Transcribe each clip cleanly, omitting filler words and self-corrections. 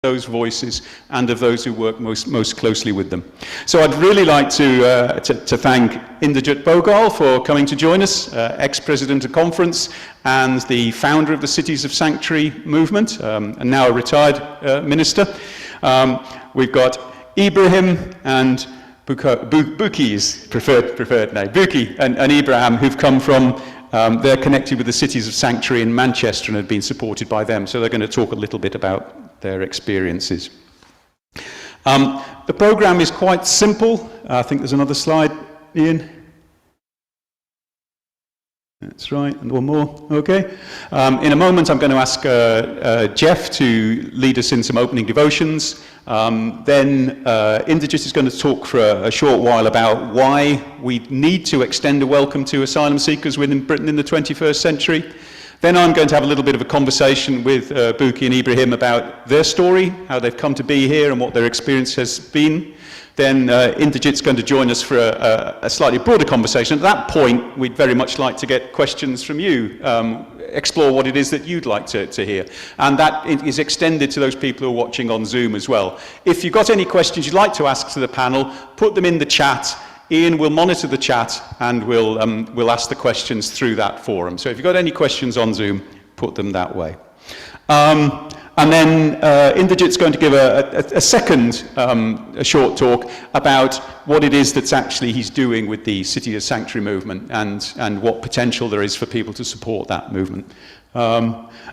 those voices and of those who work most closely with them. So I'd really like to thank Inderjit Boghal for coming to join us, ex-president of conference and the founder of the Cities of Sanctuary movement, and now a retired minister. We've got Ibrahim and Buki's preferred name, Buki and Ibrahim, who've come from, they're connected with the Cities of Sanctuary in Manchester and have been supported by them, so they're going to talk a little bit about their experiences. The program is quite simple. I think there's another slide, Ian. That's right, and one more, okay. In a moment I'm going to ask Jeff to lead us in some opening devotions. Then Inderjit is going to talk for a short while about why we need to extend a welcome to asylum seekers within Britain in the 21st century. Then I'm going to have a little bit of a conversation with Buki and Ibrahim about their story, how they've come to be here and what their experience has been. Then Inderjit's going to join us for a slightly broader conversation. At that point, we'd very much like to get questions from you, explore what it is that you'd like to hear. And that is extended to those people who are watching on Zoom as well. If you've got any questions you'd like to ask to the panel, put them in the chat. Ian will monitor the chat and we'll ask the questions through that forum. So if you've got any questions on Zoom, put them that way. And then Inderjit's going to give a second a short talk about what it is that's actually he's doing with the City of Sanctuary movement and what potential there is for people to support that movement.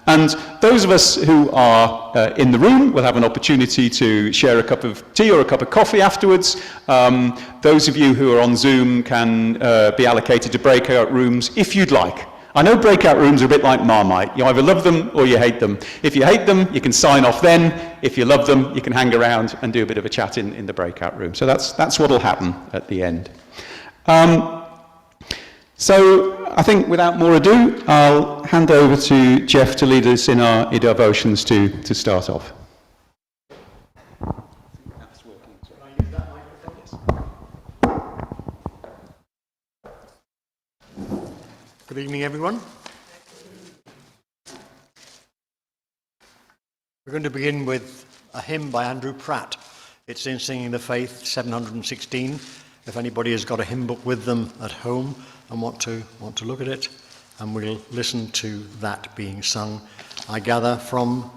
And those of us who are in the room will have an opportunity to share a cup of tea or a cup of coffee afterwards. Those of you who are on Zoom can be allocated to breakout rooms if you'd like. I know breakout rooms are a bit like Marmite. You either love them or you hate them. If you hate them, you can sign off then. If you love them, you can hang around and do a bit of a chat in the breakout room. So that's what will happen at the end. So I think without more ado, I'll hand over to Jeff to lead us in our devotions to start off. Good evening, everyone. We're going to begin with a hymn by Andrew Pratt. It's in Singing the Faith, 716. If anybody has got a hymn book with them at home and want to look at it, and we'll listen to that being sung, I gather, from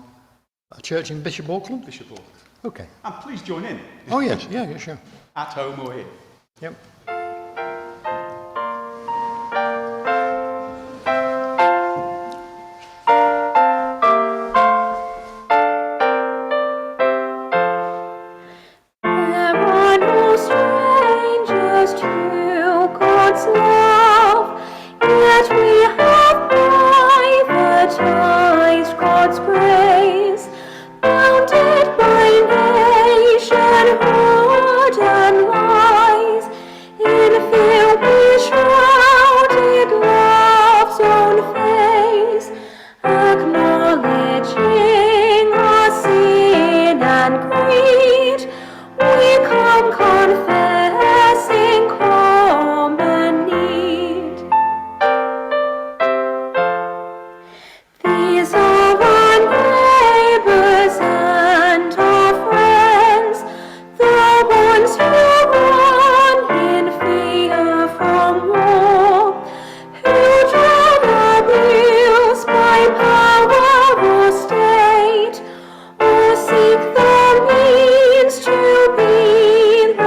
a church in Bishop Auckland? Bishop Auckland. Okay. And please join in. Oh, yes. Yeah, sure. At home or here. Yep. Seek the means to be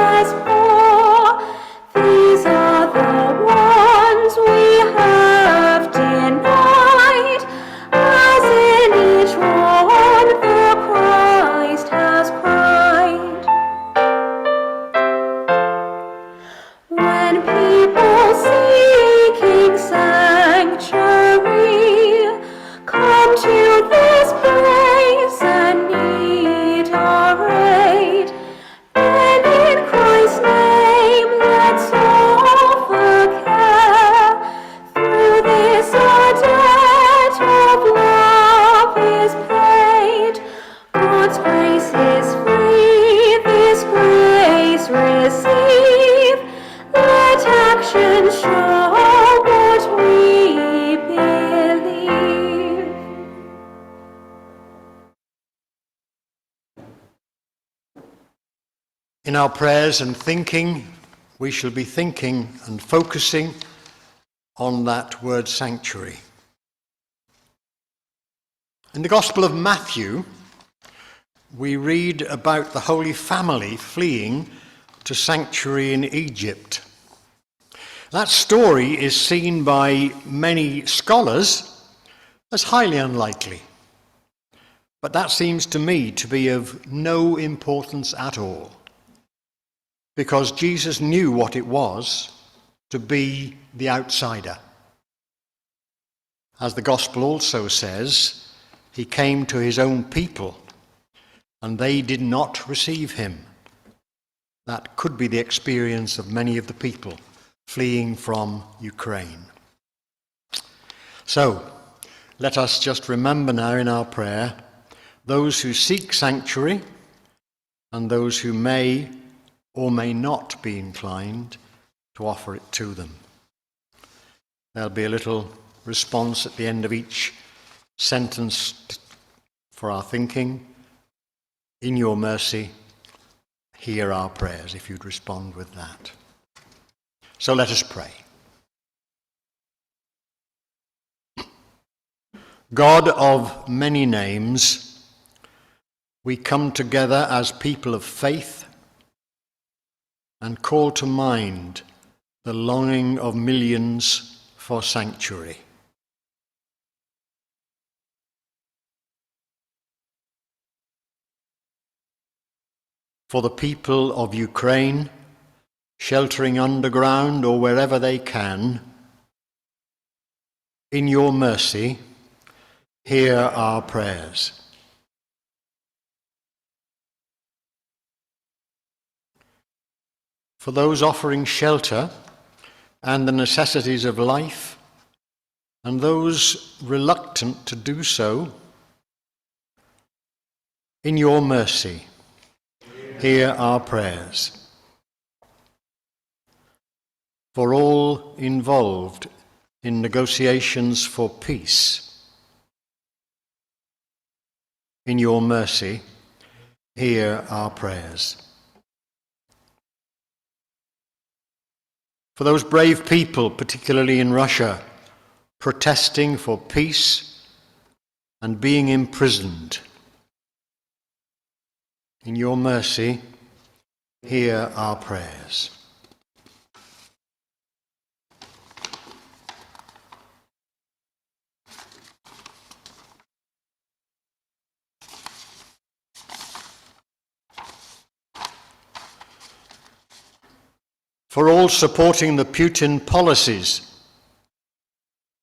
In our prayers and thinking, we shall be thinking and focusing on that word sanctuary. In the Gospel of Matthew, we read about the Holy Family fleeing to sanctuary in Egypt. That story is seen by many scholars as highly unlikely, but that seems to me to be of no importance at all, because Jesus knew what it was to be the outsider. As the Gospel also says, he came to his own people, and they did not receive him. That could be the experience of many of the people fleeing from Ukraine. So, let us just remember now in our prayer those who seek sanctuary and those who may or may not be inclined to offer it to them. There'll be a little response at the end of each sentence for our thinking. In your mercy, hear our prayers, if you'd respond with that. So let us pray. God of many names, we come together as people of faith and call to mind the longing of millions for sanctuary. For the people of Ukraine, sheltering underground or wherever they can, in your mercy, hear our prayers. For those offering shelter and the necessities of life, and those reluctant to do so, in your mercy, hear our prayers. For all involved in negotiations for peace, in your mercy, hear our prayers. For those brave people, particularly in Russia, protesting for peace and being imprisoned, in your mercy, hear our prayers. For all supporting the Putin policies,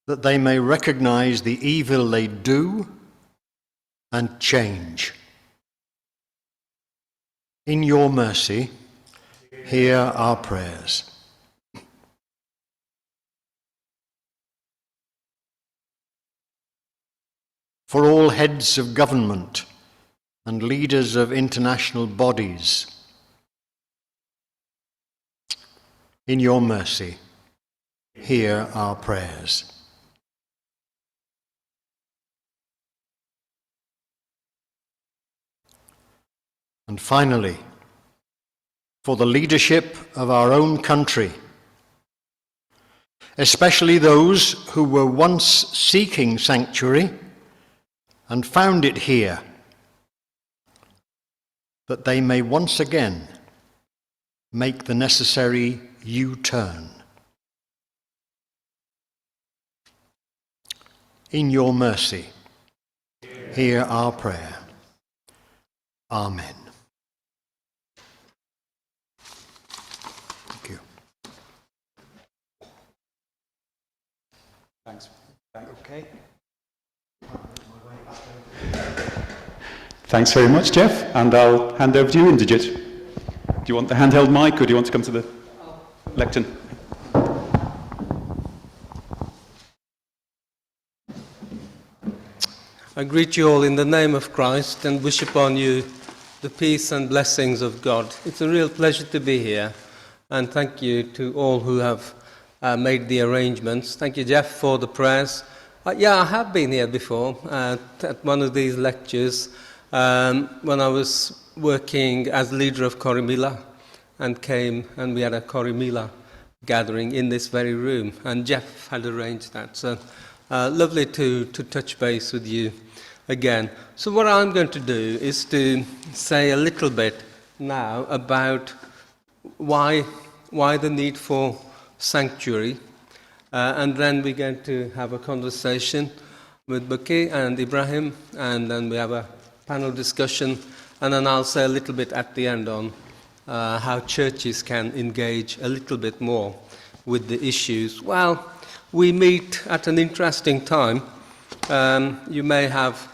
that they may recognize the evil they do and change. In your mercy, hear our prayers. For all heads of government and leaders of international bodies, in your mercy, hear our prayers. And finally, for the leadership of our own country, especially those who were once seeking sanctuary and found it here, that they may once again make the necessary U-turn. In your mercy, hear our prayer. Amen. Thank you. Thanks. Okay. Thanks very much, Jeff, and I'll hand over to you, Inderjit. Do you want the handheld mic, or do you want to come to the lectern? I greet you all in the name of Christ and wish upon you the peace and blessings of God. It's a real pleasure to be here, and thank you to all who have made the arrangements. Thank you, Jeff, for the prayers. I have been here before at one of these lectures when I was working as leader of Corrymeela and came and we had a Corrymeela gathering in this very room, and Jeff had arranged that. So lovely to touch base with you again. So what I'm going to do is to say a little bit now about why the need for sanctuary, and then we're going to have a conversation with Bukola and Ibrahim, and then we have a panel discussion, and then I'll say a little bit at the end on how churches can engage a little bit more with the issues. Well, we meet at an interesting time. You may have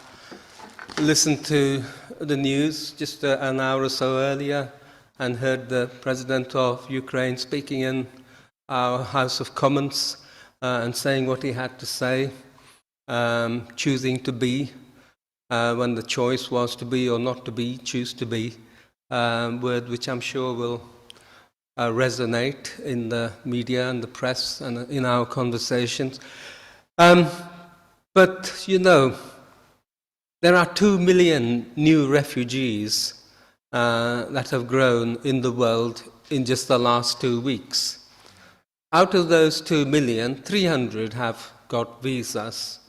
listened to the news just an hour or so earlier and heard the President of Ukraine speaking in our House of Commons and saying what he had to say, choosing to be when the choice was to be or not to be, choose to be, word which I'm sure will resonate in the media and the press and in our conversations. But, you know, there are 2 million new refugees that have grown in the world in just the last 2 weeks. Out of those 2 million, 300 have got visas.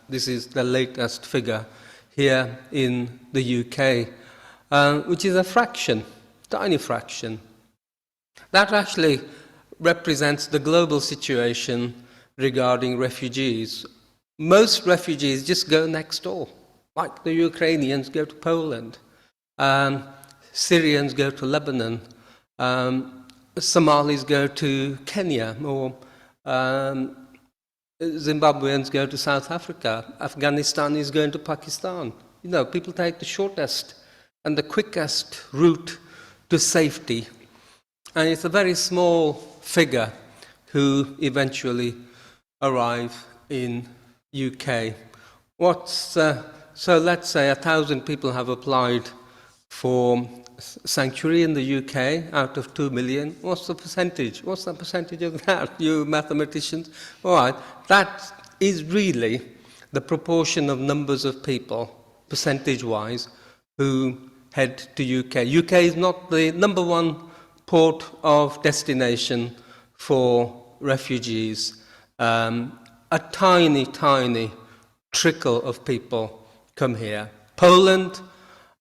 This is the latest figure here in the UK, which is a fraction, tiny fraction. That actually represents the global situation regarding refugees. Most refugees just go next door, like the Ukrainians go to Poland, Syrians go to Lebanon, Somalis go to Kenya, or Zimbabweans go to South Africa, Afghanistanis go to Pakistan. You know, people take the shortest and the quickest route to safety. And it's a very small figure who eventually arrive in UK. So let's say 1,000 people have applied for sanctuary in the UK out of 2 million. What's the percentage? What's the percentage of that, you mathematicians? All right, that is really the proportion of numbers of people, percentage-wise, who head to UK. UK is not the number one port of destination for refugees. A tiny, tiny trickle of people come here. Poland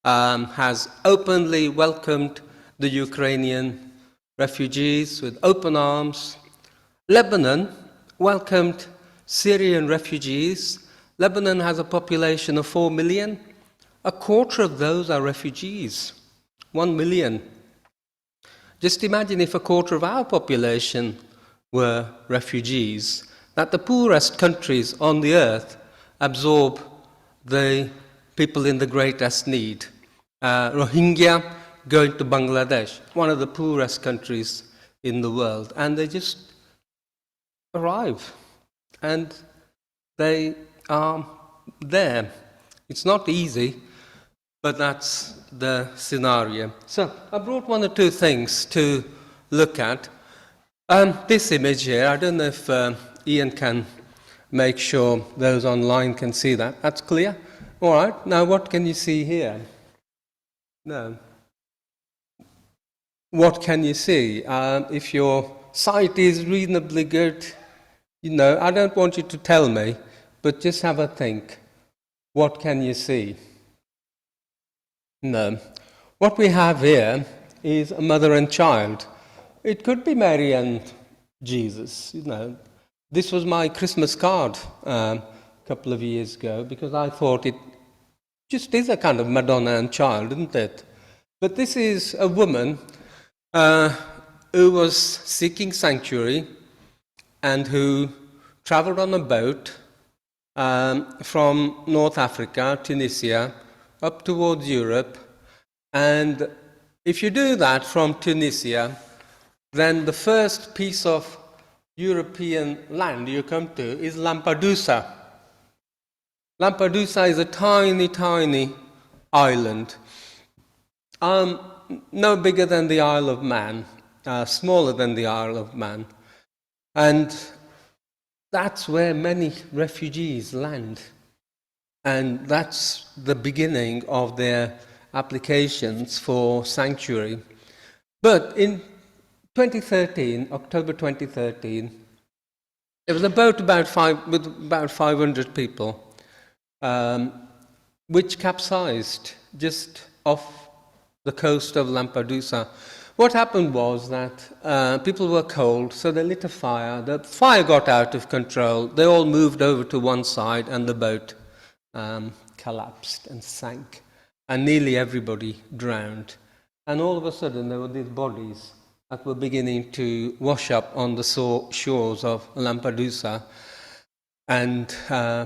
has openly welcomed the Ukrainian refugees with open arms. Lebanon welcomed Syrian refugees. Lebanon has a population of 4 million. A quarter of those are refugees, 1 million. Just imagine if a quarter of our population were refugees, that the poorest countries on the earth absorb the people in the greatest need. Rohingya going to Bangladesh, one of the poorest countries in the world, and they just arrive, and they are there. It's not easy, but that's the scenario. So I brought one or two things to look at. This image here, I don't know if Ian can make sure those online can see that. That's clear? All right, now what can you see here? No. What can you see? If your sight is reasonably good, you know, I don't want you to tell me, but just have a think. What can you see? No. What we have here is a mother and child. It could be Mary and Jesus, you know. This was my Christmas card a couple of years ago because I thought it just is a kind of Madonna and child, isn't it? But this is a woman who was seeking sanctuary and who traveled on a boat from North Africa, Tunisia, up towards Europe. And if you do that from Tunisia, then the first piece of European land you come to is Lampedusa. Lampedusa is a tiny, tiny island, no bigger than the Isle of Man, smaller than the Isle of Man. And that's where many refugees land. And that's the beginning of their applications for sanctuary. But in 2013, October 2013, there was a boat with about 500 people, which capsized just off the coast of Lampedusa. What happened was that people were cold, so they lit a fire. The fire got out of control. They all moved over to one side, and the boat collapsed and sank, and nearly everybody drowned. And all of a sudden, there were these bodies that were beginning to wash up on the shores of Lampedusa, and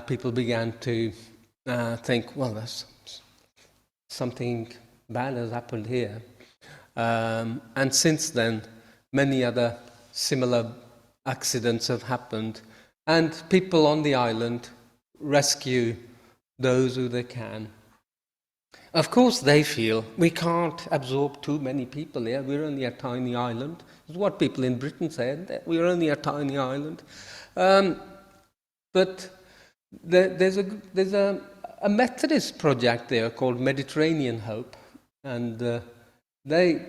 people began to think, well, there's something bad has happened here. And since then, many other similar accidents have happened, and people on the island rescue those who they can. Of course, they feel we can't absorb too many people here. We're only a tiny island. It's what people in Britain said. We're only a tiny island. But there's a Methodist project there called Mediterranean Hope, and they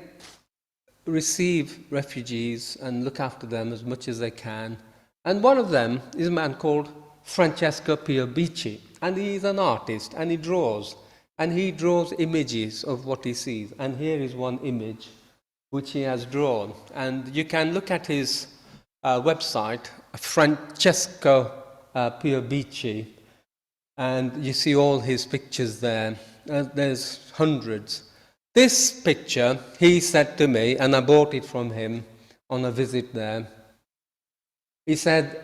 receive refugees and look after them as much as they can. And one of them is a man called Francesco Pierbici, and he's an artist, and he draws. And he draws images of what he sees. And here is one image which he has drawn. And you can look at his website, Francesco Pierbici, and you see all his pictures there. There's hundreds. This picture, he said to me, and I bought it from him on a visit there. He said,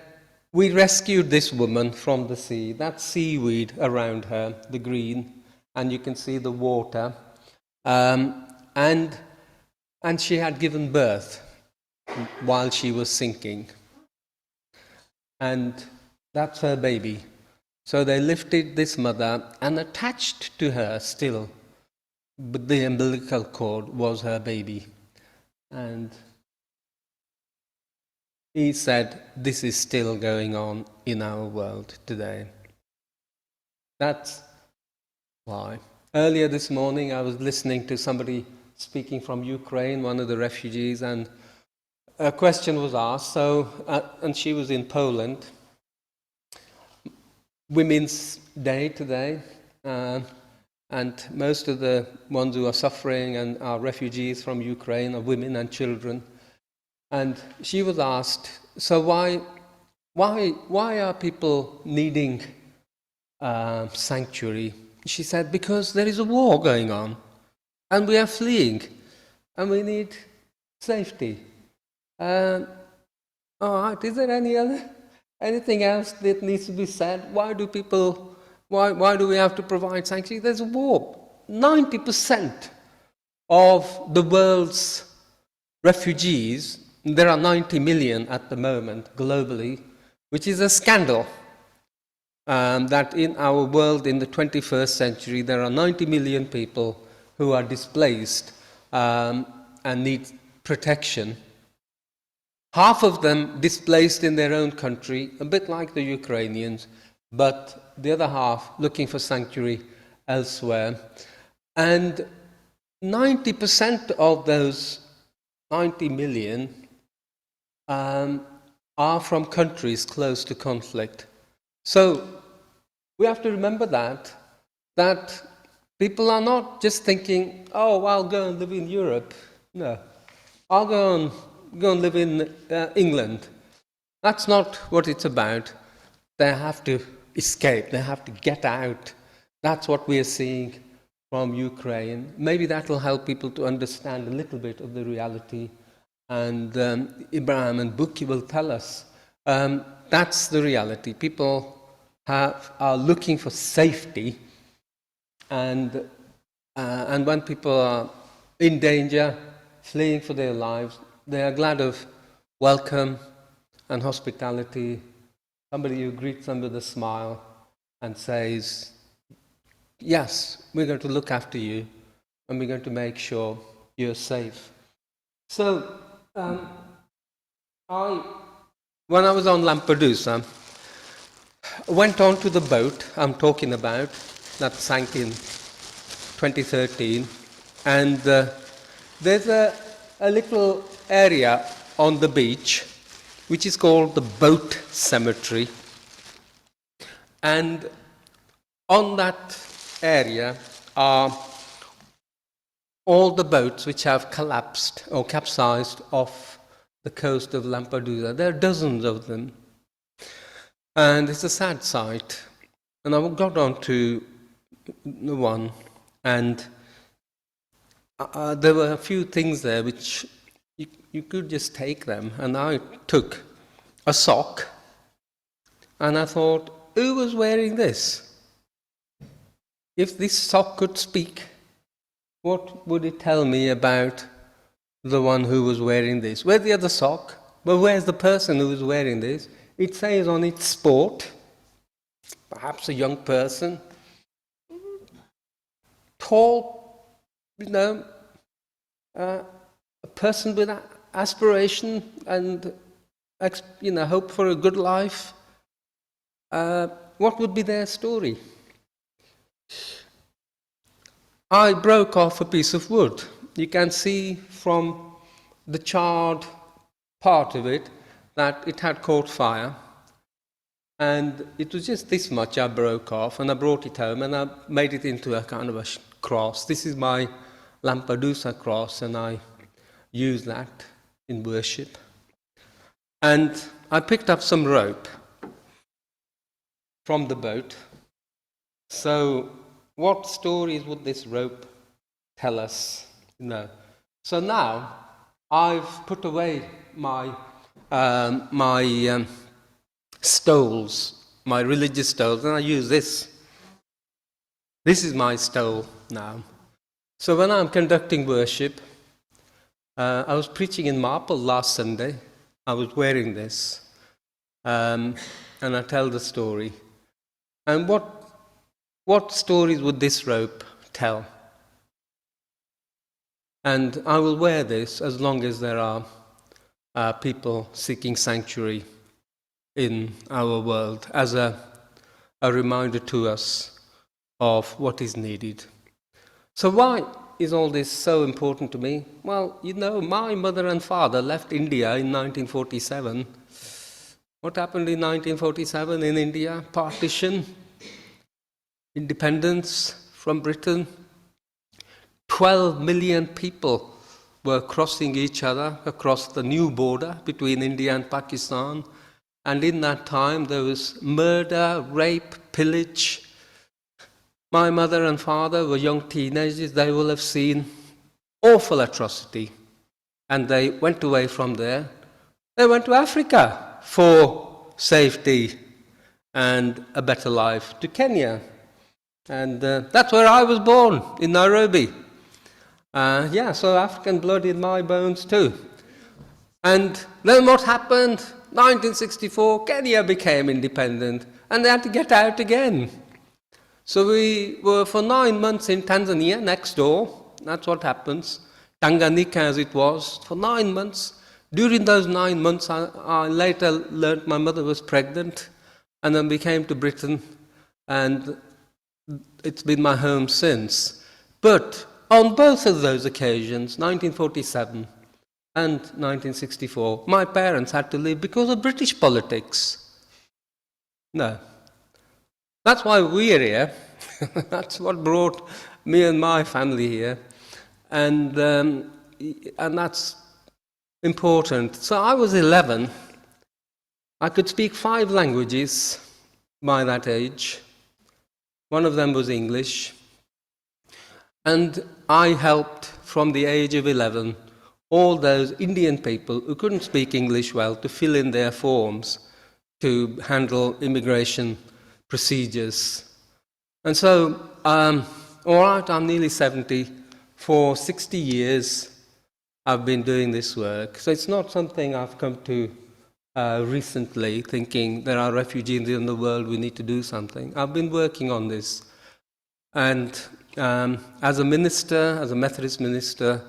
we rescued this woman from the sea. That seaweed around her, the green, and you can see the water. And she had given birth while she was sinking. And that's her baby. So they lifted this mother, and attached to her still, but the umbilical cord was her baby. And he said, this is still going on in our world today. That's why. Earlier this morning, I was listening to somebody speaking from Ukraine, one of the refugees, and a question was asked, and she was in Poland. Women's Day today, and most of the ones who are suffering and are refugees from Ukraine are women and children. And she was asked, so why are people needing sanctuary? She said, because there is a war going on, and we are fleeing, and we need safety. All right, is there anything else that needs to be said? Why do we have to provide sanctuary? There's a war. 90% of the world's refugees, there are 90 million at the moment globally, which is a scandal. That in our world in the 21st century, there are 90 million people who are displaced and need protection. Half of them displaced in their own country, a bit like the Ukrainians, but the other half looking for sanctuary elsewhere. And 90% of those 90 million are from countries close to conflict. So we have to remember that people are not just thinking, oh, I'll go and live in Europe. No, I'll go and live in England. That's not what it's about. They have to escape. They have to get out. That's what we are seeing from Ukraine. Maybe that will help people to understand a little bit of the reality. And Ibrahim and Bukola will tell us that's the reality. People are looking for safety, and when people are in danger, fleeing for their lives, they are glad of welcome and hospitality. Somebody who greets them with a smile and says, yes, we're going to look after you, and we're going to make sure you're safe. So, when I was on Lampedusa, I went on to the boat I'm talking about that sank in 2013, and there's a little area on the beach which is called the Boat Cemetery, and on that area are all the boats which have collapsed or capsized off the coast of Lampedusa. There are dozens of them, and it's a sad sight. And I got on to the one, and there were a few things there which you could just take them, and I took a sock, and I thought, who was wearing this? If this sock could speak, what would it tell me about the one who was wearing this? Where's the other sock? Well, where's the person who was wearing this? It says on its sport, perhaps a young person, tall, a person with aspiration and hope for a good life. What would be their story? I broke off a piece of wood. You can see from the charred part of it that it had caught fire. And it was just this much I broke off, and I brought it home and I made it into a kind of a cross. This is my Lampedusa cross, and I use that in worship. And I picked up some rope from the boat. So what stories would this rope tell us? So now I've put away my stoles, my religious stoles, and I use this. This is my stole now. So when I'm conducting worship, I was preaching in Marple last Sunday. I was wearing this, and I tell the story. And what stories would this rope tell? And I will wear this as long as there are people seeking sanctuary in our world, as a reminder to us of what is needed. So why is all this so important to me? Well, my mother and father left India in 1947. What happened in 1947 in India? Partition, independence from Britain. 12 million people were crossing each other across the new border between India and Pakistan. And in that time, there was murder, rape, pillage. My mother and father were young teenagers. They will have seen awful atrocity. And they went away from there. They went to Africa for safety and a better life, to Kenya. And that's where I was born, in Nairobi. So African blood in my bones too. And then what happened? 1964, Kenya became independent, and they had to get out again. So we were for 9 months in Tanzania, next door. That's what happens. Tanganyika as it was, for 9 months. During those 9 months, I later learned my mother was pregnant, and then we came to Britain, and it's been my home since. But on both of those occasions, 1947 and 1964, my parents had to leave because of British politics. No. That's why we're here. That's what brought me and my family here. And that's important. So I was 11. I could speak 5 languages by that age. One of them was English. And I helped from the age of 11 all those Indian people who couldn't speak English well to fill in their forms to handle immigration procedures. And so, all right, I'm nearly 70. For 60 years, I've been doing this work. So it's not something I've come to recently, thinking there are refugees in the world, we need to do something. I've been working on this. And as a minister, as a Methodist minister,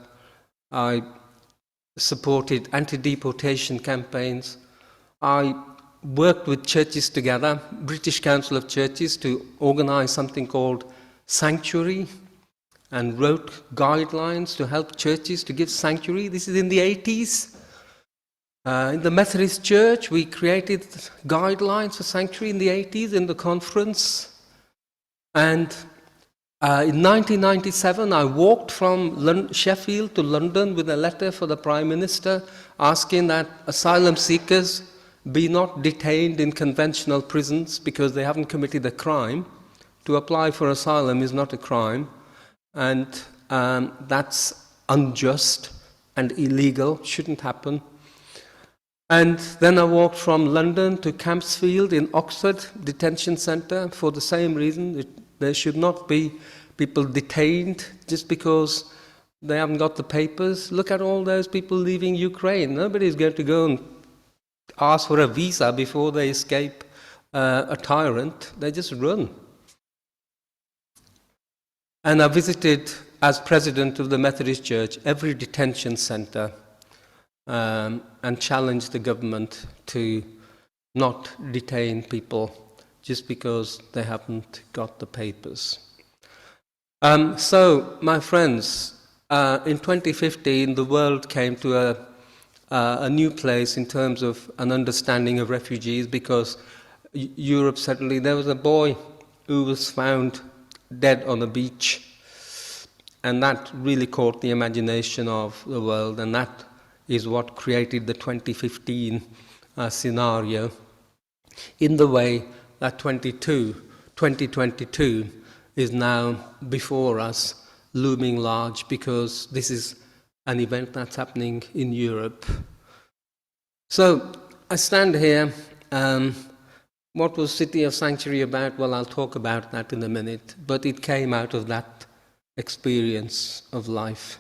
I supported anti-deportation campaigns. I worked with churches together, British Council of Churches, to organize something called Sanctuary. and wrote guidelines to help churches to give sanctuary. This is in the 80s. In the Methodist Church, we created guidelines for sanctuary in the 80s in the conference. And in 1997, I walked from Sheffield to London with a letter for the Prime Minister asking that asylum seekers be not detained in conventional prisons because they haven't committed a crime. To apply for asylum is not a crime, and that's unjust and illegal, shouldn't happen. And then I walked from London to Campsfield in Oxford Detention Centre for the same reason. There should not be people detained just because they haven't got the papers. Look at all those people leaving Ukraine. Nobody's going to go and ask for a visa before they escape a tyrant. They just run. And I visited, as president of the Methodist Church, every detention centre and challenged the government to not detain people just because they haven't got the papers. So, my friends, in 2015, the world came to a new place in terms of an understanding of refugees, because Europe suddenly, there was a boy who was found dead on a beach, and that really caught the imagination of the world, and that is what created the 2015 scenario, in the way that 2022 is now before us, looming large, because this is an event that's happening in Europe. So I stand here. What was City of Sanctuary about? Well, I'll talk about that in a minute, but it came out of that experience of life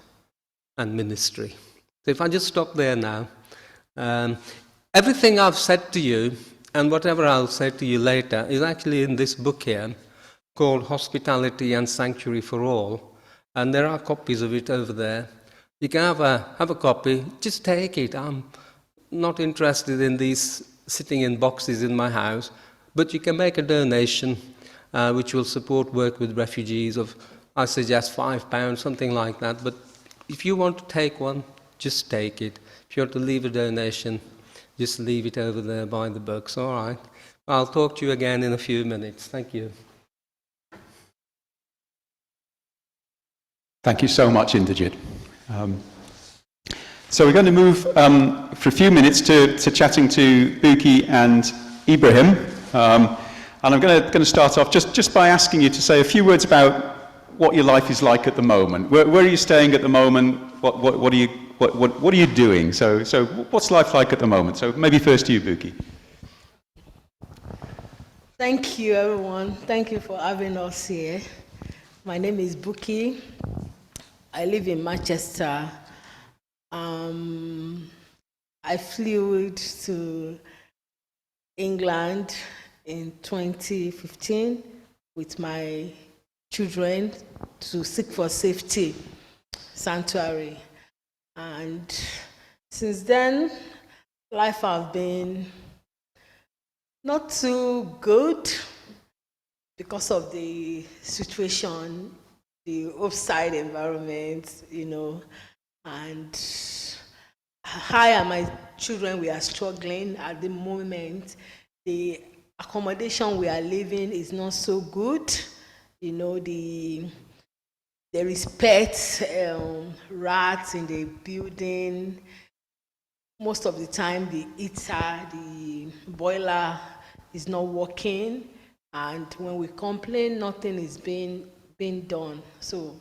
and ministry. So if I just stop there now, everything I've said to you, and whatever I'll say to you later, is actually in this book here, called Hospitality and Sanctuary for All, and there are copies of it over there. You can have a copy, just take it. I'm not interested in these sitting in boxes in my house, but you can make a donation which will support work with refugees of, I suggest, £5, something like that. But if you want to take one, just take it. If you want to leave a donation, just leave it over there by the books. All right. I'll talk to you again in a few minutes. Thank you. Thank you so much, Inderjit. So we're going to move for a few minutes to chatting to Buki and Ibrahim. And I'm going to start off just by asking you to say a few words about what your life is like at the moment. Where are you staying at the moment? What are you doing? So what's life like at the moment? So maybe first to you, Buki. Thank you, everyone. Thank you for having us here. My name is Buki. I live in Manchester. I flew to England in 2015 with my children to seek for safety, sanctuary. And since then, life has been not too good because of the situation, the outside environment, and I and my children, we are struggling at the moment. The accommodation we are living is not so good. There is pets, rats in the building. Most of the time, the heater, the boiler is not working. And when we complain, nothing is being done. So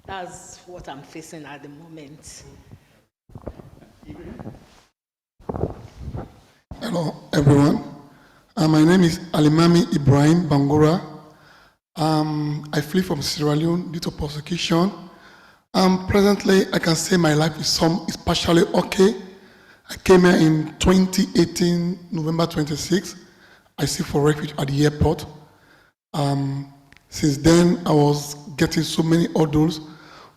that's what I'm facing at the moment. Hello, everyone. My name is Alimami Ibrahim Bangura. I flee from Sierra Leone due to persecution. Presently, I can say my life is partially okay. I came here in 2018, November 26. I seek for refuge at the airport. Since then, I was getting so many hurdles.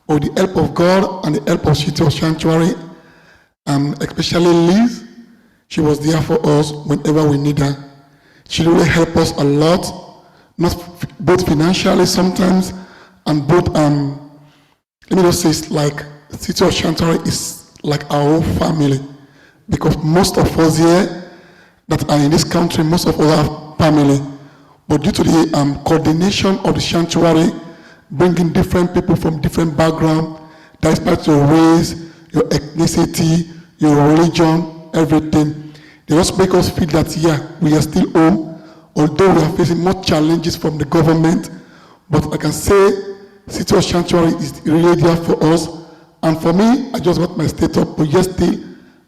With the help of God and the help of City of Sanctuary, especially Liz, she was there for us whenever we need her. She really helped us a lot, both financially sometimes, and both let me just say, it's like City of Sanctuary is like our own family, because most of us here that are in this country, most of us have family. But due to the coordination of the sanctuary, bringing different people from different backgrounds, despite your race, your ethnicity, your religion, everything, they just make us feel that, yeah, we are still home, although we are facing more challenges from the government. But I can say City of Sanctuary is really there for us. And for me, I just got my state up, but yet still,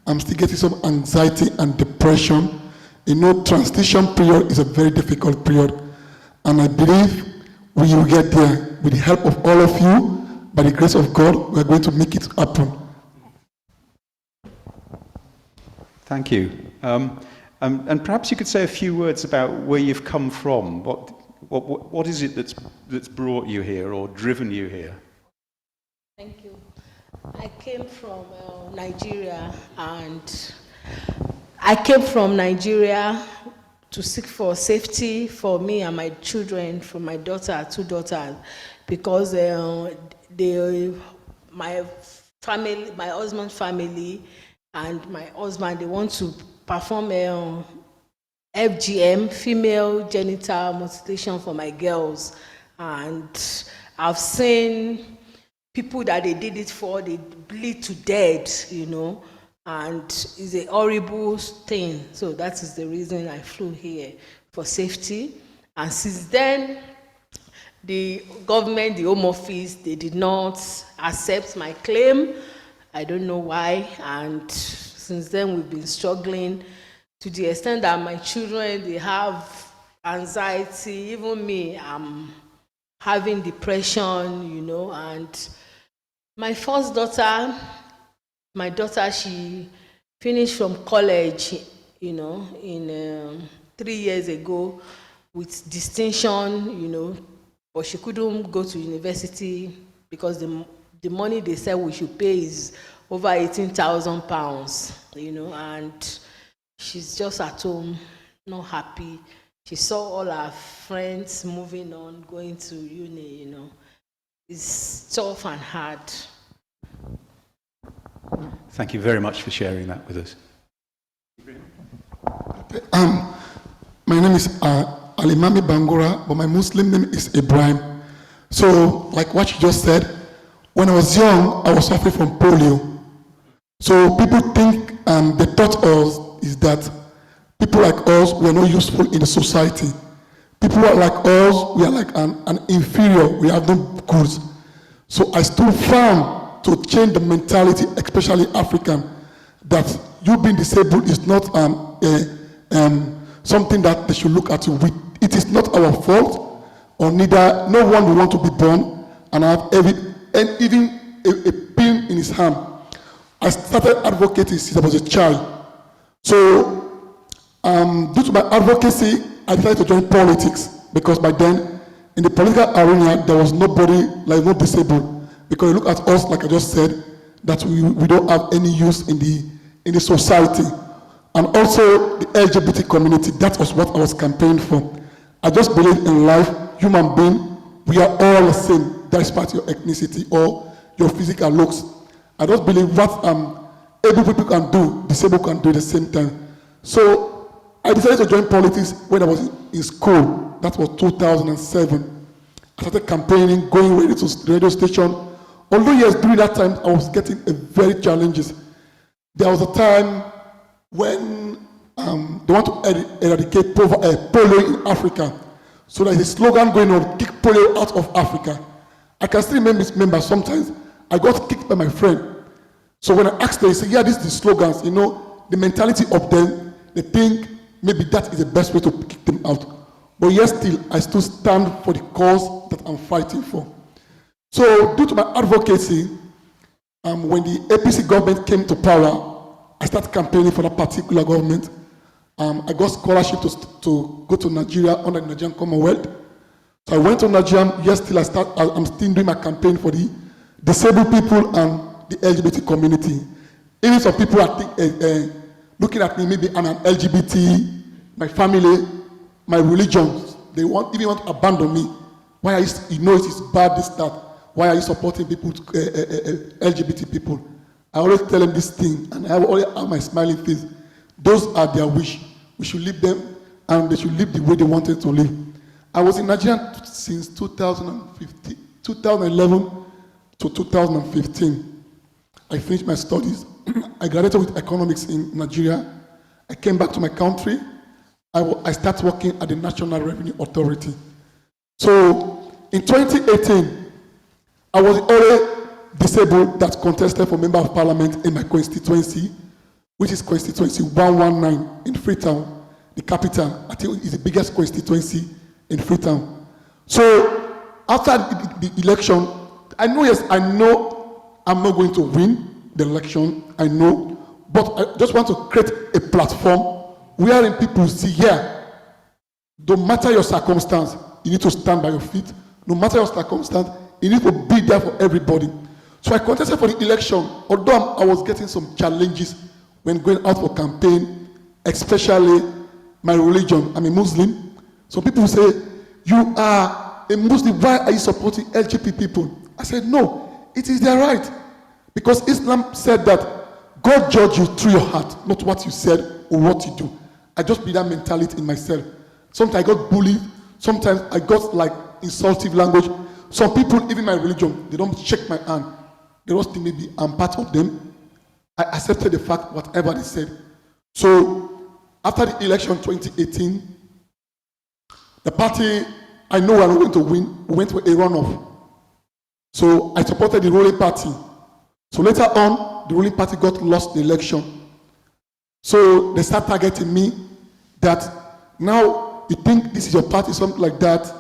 I'm still getting some anxiety and depression. You know, transition period is a very difficult period. And I believe we will get there with the help of all of you. By the grace of God, we are going to make it happen. Thank you. And perhaps you could say a few words about where you've come from. What is it that's brought you here or driven you here? Thank you. I came from Nigeria, and I came from Nigeria to seek for safety for me and my children, for my daughter, 2 daughters, because my family, my husband's family, and my husband, they want to perform FGM, female genital mutilation, for my girls. And I've seen people that they did it for, they bleed to death, you know, and it's a horrible thing. So that is the reason I flew here, for safety. And since then, the government, the Home Office, they did not accept my claim. I don't know why. And since then, we've been struggling to the extent that my children, they have anxiety. Even me, I'm having depression, you know. And my first daughter, she finished from college, you know, in 3 years ago with distinction, you know, but she couldn't go to university because the money they said we should pay is over £18,000, you know, and she's just at home, not happy. She saw all her friends moving on, going to uni, you know. It's tough and hard. Thank you very much for sharing that with us. My name is Alimami Bangura, but my Muslim name is Ibrahim. So, like what you just said, when I was young, I was suffering from polio. So people think the thought is that people like us, we are not useful in the society. People who are like us, we are like an inferior, we have no goods. So I stood firm to change the mentality, especially African, that you being disabled is not something that they should look at you with. It is not our fault, or neither, no one will want to be born and have even a pin in his hand. I started advocating since I was a child. So, due to my advocacy, I decided to join politics, because by then, in the political arena, there was nobody, like no disabled. Because you look at us, like I just said, that we don't have any use in the society. And also the LGBT community, that was what I was campaigning for. I just believe in life, human being, we are all the same, despite your ethnicity or your physical looks. I just believe what able people can do, disabled can do at the same time. So I decided to join politics when I was in school. That was 2007. I started campaigning, going radio to the radio station. Although yes, during that time, I was getting very challenges. There was a time when they want to eradicate polio in Africa. So there's a slogan going on, kick polio out of Africa. I can still remember sometimes I got kicked by my friend. So when I asked them, they said, yeah, this is the slogans, you know, the mentality of them, they think maybe that is the best way to kick them out. But yes, still, I still stand for the cause that I'm fighting for. So due to my advocacy, when the APC government came to power, I started campaigning for that particular government. I got scholarship to go to Nigeria under the Nigerian Commonwealth. So I went to Nigeria. Yes, still I'm still doing my campaign for the disabled people and the LGBT community. Even some people are looking at me, maybe I'm an LGBT, my family, my religion. They even want to abandon me. Why? You know it is bad, this, that. why are you supporting people, LGBT people? I always tell them this thing, and I always have my smiling face. Those are their wish. We should leave them, and they should live the way they wanted to live. I was in Nigeria since 2011 to 2015. I finished my studies. I graduated with economics in Nigeria. I came back to my country. I started working at the National Revenue Authority. So in 2018, I was the only disabled that contested for Member of Parliament in my constituency, which is constituency 119 in Freetown, the capital. I think it's the biggest constituency in Freetown. So after the election, I know I'm not going to win the election, I know, but I just want to create a platform wherein people see, no matter your circumstance, you need to stand by your feet. No matter your circumstance, you need to be there for everybody. So I contested for the election, although I was getting some challenges when going out for campaign, especially my religion. I'm a Muslim. So people say, you are a Muslim, why are you supporting LGBT people? I said, no, it is their right. Because Islam said that God judge you through your heart, not what you said or what you do. I just be that mentality in myself. Sometimes I got bullied, sometimes I got like insultive language. Some people, even my religion, they don't shake my hand. They don't think maybe I'm part of them. I accepted the fact, whatever they said. So after the election 2018, the party I know we are going to win, we went for a runoff. So I supported the ruling party. So later on, the ruling party got lost the election. So they start targeting me that now you think this is your party, something like that.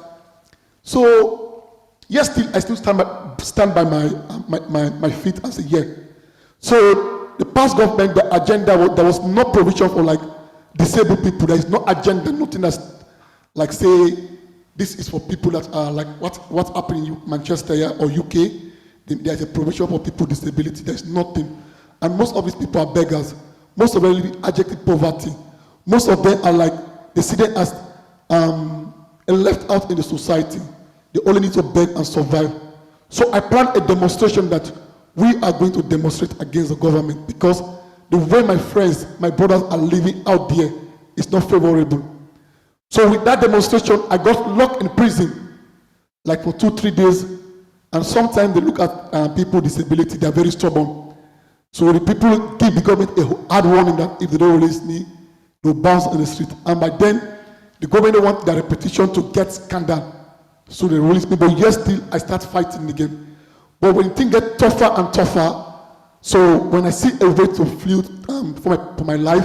So yes, I still stand by my feet and say yeah. So the past government, the agenda, there was no provision for like disabled people. There is no agenda, nothing that's like say this is for people that are like what's happening in Manchester or UK. There's a provision for people with disability. There's nothing. And most of these people are beggars. Most of them live in abject poverty. Most of them are like, they see them as left out in the society. They only need to beg and survive. So I planned a demonstration that we are going to demonstrate against the government because the way my friends, my brothers are living out there is not favorable. So with that demonstration, I got locked in prison like for 2-3 days. And sometimes they look at people with disability, they are very stubborn. So the people give the government a hard warning that if they don't release me, they'll bounce on the street. And by then, the government don't want their reputation to get scandal. So they release me. But yes, still, I start fighting again. But when things get tougher and tougher, so when I see a way to flee for my life,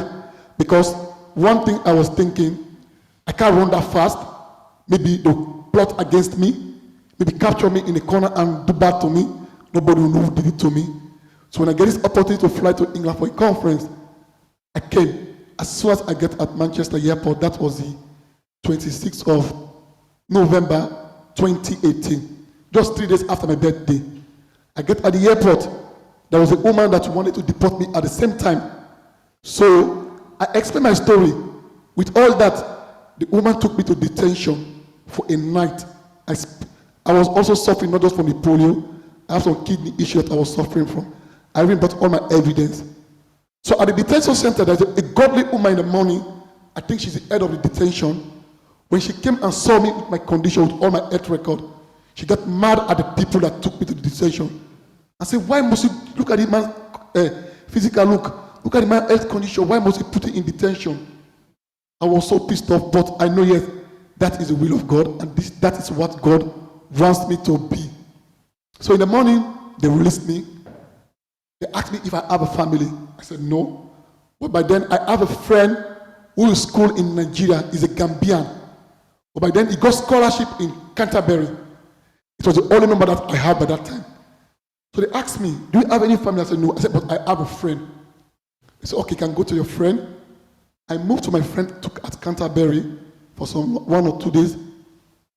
because one thing I was thinking, I can't run that fast. Maybe they'll plot against me. Maybe capture me in the corner and do bad to me. Nobody will know who did it to me. So when I get this opportunity to fly to England for a conference, I came. As soon as I get at Manchester Airport, that was the 26th of November 2018. Just 3 days after my birthday. I get at the airport. There was a woman that wanted to deport me at the same time. So I explained my story. With all that, the woman took me to detention for a night. I was also suffering not just from the polio. I have some kidney issue that I was suffering from. I even brought all my evidence. So at the detention center, there's a godly woman in the morning. I think she's the head of the detention. When she came and saw me with my condition, with all my health record, she got mad at the people that took me to the detention. I said, why must you look at the man's physical look? Look at the man's health condition. Why must you put it in detention? I was so pissed off, but I know yes, that is the will of God, and that is what God wants me to be. So in the morning, they released me. They asked me if I have a family. I said no. But by then, I have a friend who is school in Nigeria. He's a Gambian. But by then, he got scholarship in Canterbury. It was the only number that I had by that time. So they asked me, do you have any family? I said no. I said, but I have a friend. They said, okay, you can go to your friend. I moved to my friend at Canterbury for 1 or 2 days.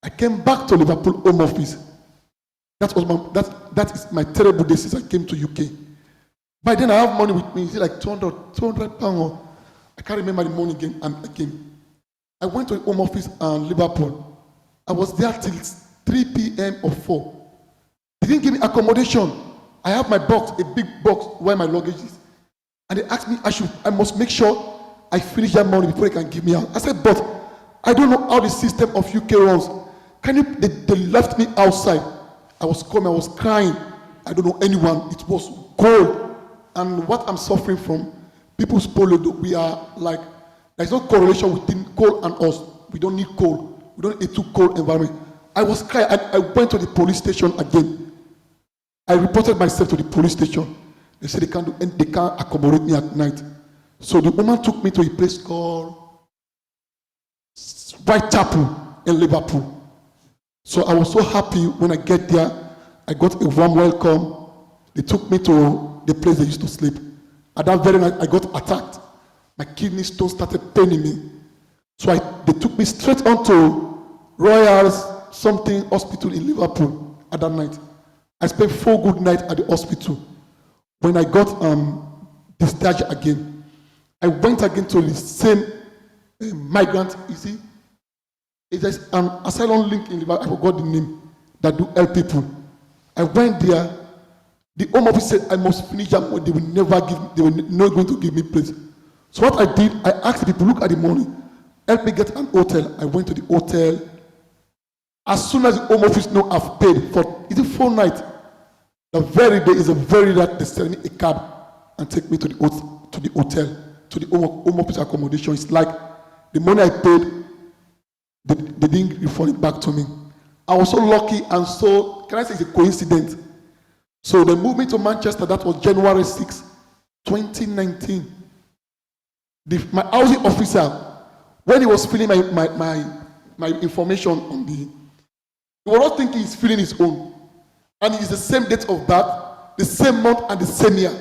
I came back to Liverpool Home Office. That is my terrible day since I came to UK. By then I have money with me, it's like 200 pounds. I can't remember the money again. I came. I went to the Home Office in Liverpool. I was there till 3 p.m. or 4. They didn't give me accommodation. I have my box, a big box where my luggage is. And they asked me, I must make sure I finish that money before they can give me out. I said, but I don't know how the system of UK runs. They left me outside. I was coming, I was crying. I don't know anyone. It was cold. And what I'm suffering from, people's polio, we are like, there's no correlation between coal and us. We don't need coal. We don't need a too cold environment. I was crying. I went to the police station again. I reported myself to the police station. They said they can't accommodate me at night. So the woman took me to a place called Whitechapel in Liverpool. So I was so happy when I get there. I got a warm welcome. They took me to the place they used to sleep. At that very night, I got attacked. My kidney stone started paining me. So they took me straight onto Royal's something hospital in Liverpool at that night. I spent 4 good nights at the hospital. When I got discharged again, I went again to the same migrant, you see. It's an asylum link in Liverpool, I forgot the name, that do help people. I went there. The home office said I must finish that money. They were not going to give me place. So what I did, I asked the people, look at the money, help me get an hotel. I went to the hotel. As soon as the home office know I've paid for, is it 4 nights? The very day is a very that they send me a cab and take me to the hotel, to the home office accommodation. It's like the money I paid, they didn't refund it back to me. I was so lucky and so, can I say it's a coincidence? So they moved me to Manchester. That was January 6, 2019. My housing officer, when he was filling my information on he was not thinking he's filling his own. And it's the same date of birth, the same month, and the same year.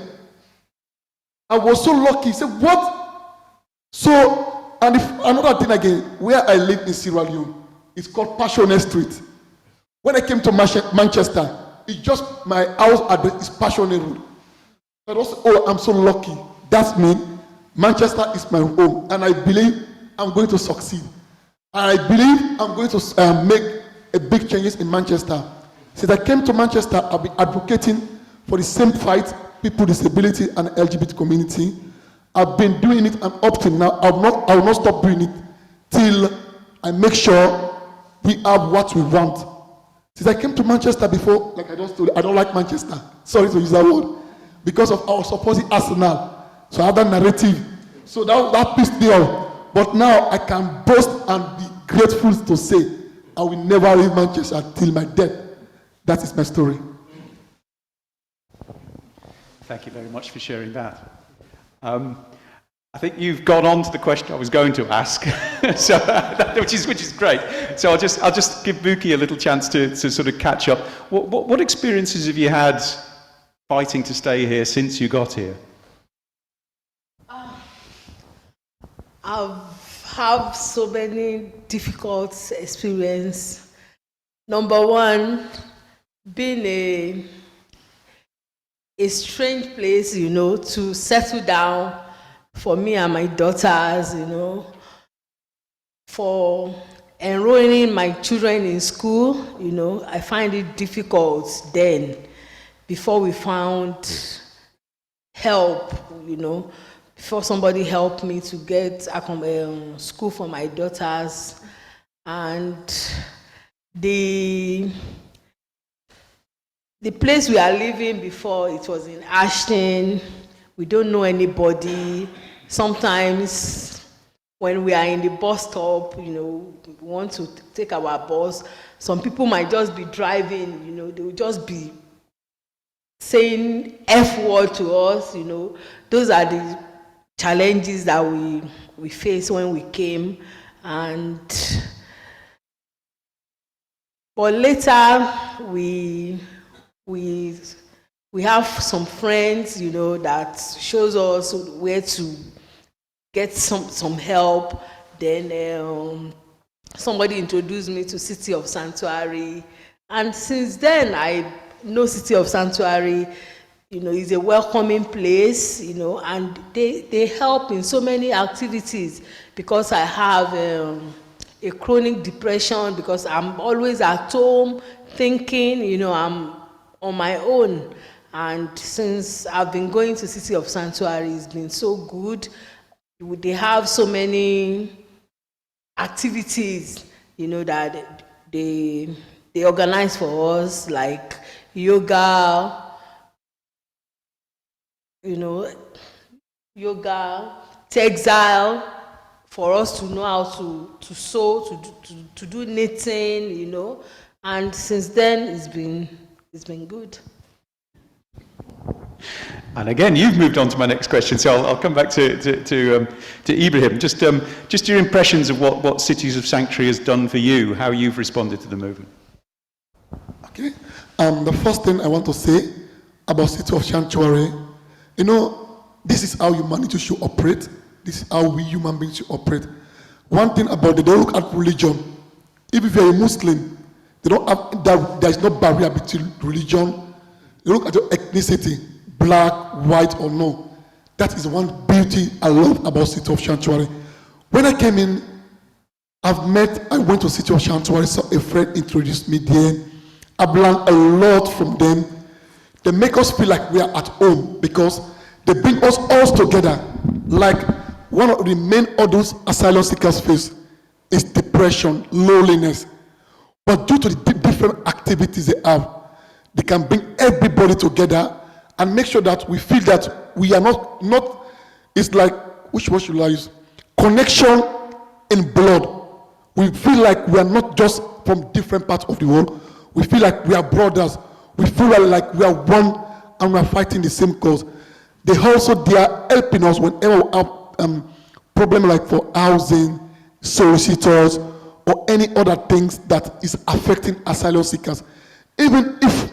I was so lucky. He said, what? So, and another thing again, where I live in Sierra Leone, it's called Passionate Street. When I came to Manchester, it's just my house address is Passionate Road. I was, I'm so lucky. That's me. Manchester is my home, and I believe I'm going to succeed. And I believe I'm going to make a big changes in Manchester. Since I came to Manchester, I've been advocating for the same fight, people with disability and LGBT community. I've been doing it, and up till now, I will not stop doing it till I make sure we have what we want. Since I came to Manchester before, like I just told you, I don't like Manchester. Sorry to use that word. Because of our supposed Arsenal. So I have that narrative. So that pissed me off. But now I can boast and be grateful to say, I will never leave Manchester till my death. That is my story. Thank you very much for sharing that. I think you've gone on to the question I was going to ask, so, which is great. So I'll just give Buki a little chance to sort of catch up. What experiences have you had fighting to stay here since you got here? I've had so many difficult experiences. Number one, being a strange place, to settle down for me and my daughters, for enrolling my children in school, I find it difficult then, before we found help, before somebody helped me to get school for my daughters. And the place we are living before, it was in Ashton. We don't know anybody. Sometimes when we are in the bus stop, we want to take our bus. Some people might just be driving, they will just be saying F word to us, Those are the challenges that we faced when we came. But later we have some friends, that shows us where to get some help. Then somebody introduced me to City of Sanctuary, and since then I know City of Sanctuary. Is a welcoming place. And they help in so many activities, because I have a chronic depression, because I'm always at home thinking. I'm on my own. And since I've been going to City of Sanctuary, it's been so good. They have so many activities, that they organize for us, like yoga, yoga, textile, for us to know how to sew, to do knitting, and since then it's been good. And again, you've moved on to my next question, so I'll come back to Ibrahim. Just your impressions of what Cities of Sanctuary has done for you, how you've responded to the movement. Okay. The first thing I want to say about City of Sanctuary, this is how humanity should operate. This is how we human beings should operate. One thing about it, they don't look at religion. If you're a Muslim, they don't have there is no barrier between religion. They look at your ethnicity, black, white, or no. That is one beauty I love about City of Sanctuary. When I came in, I went to City of Sanctuary, so a friend introduced me there. I've learned a lot from them. They make us feel like we are at home because they bring us all together. Like one of the main hurdles asylum seekers face is depression, loneliness. But due to the different activities they have, they can bring everybody together and make sure that we feel that we are not it's like, which word should I use? Connection in blood. We feel like we are not just from different parts of the world. We feel like we are brothers. We feel like we are one and we are fighting the same cause. They are helping us whenever we have problem like for housing, solicitors, or any other things that is affecting asylum seekers. Even if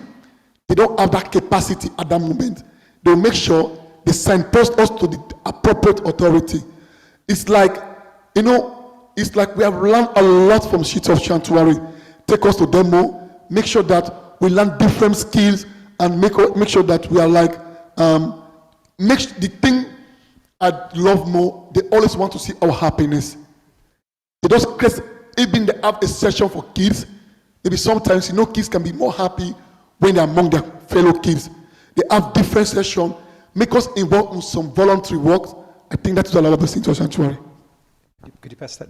they don't have that capacity at that moment, they'll make sure they signpost us to the appropriate authority. It's like, we have learned a lot from City of Sanctuary. Take us to demo, make sure that we learn different skills, and make sure that we are like, the thing I love more, they always want to see our happiness. They just create, even they have a session for kids. Maybe sometimes, kids can be more happy when they're among their fellow kids. They have different sessions, make us involved in some voluntary work. I think that is all about the City of Sanctuary. Could you pass that?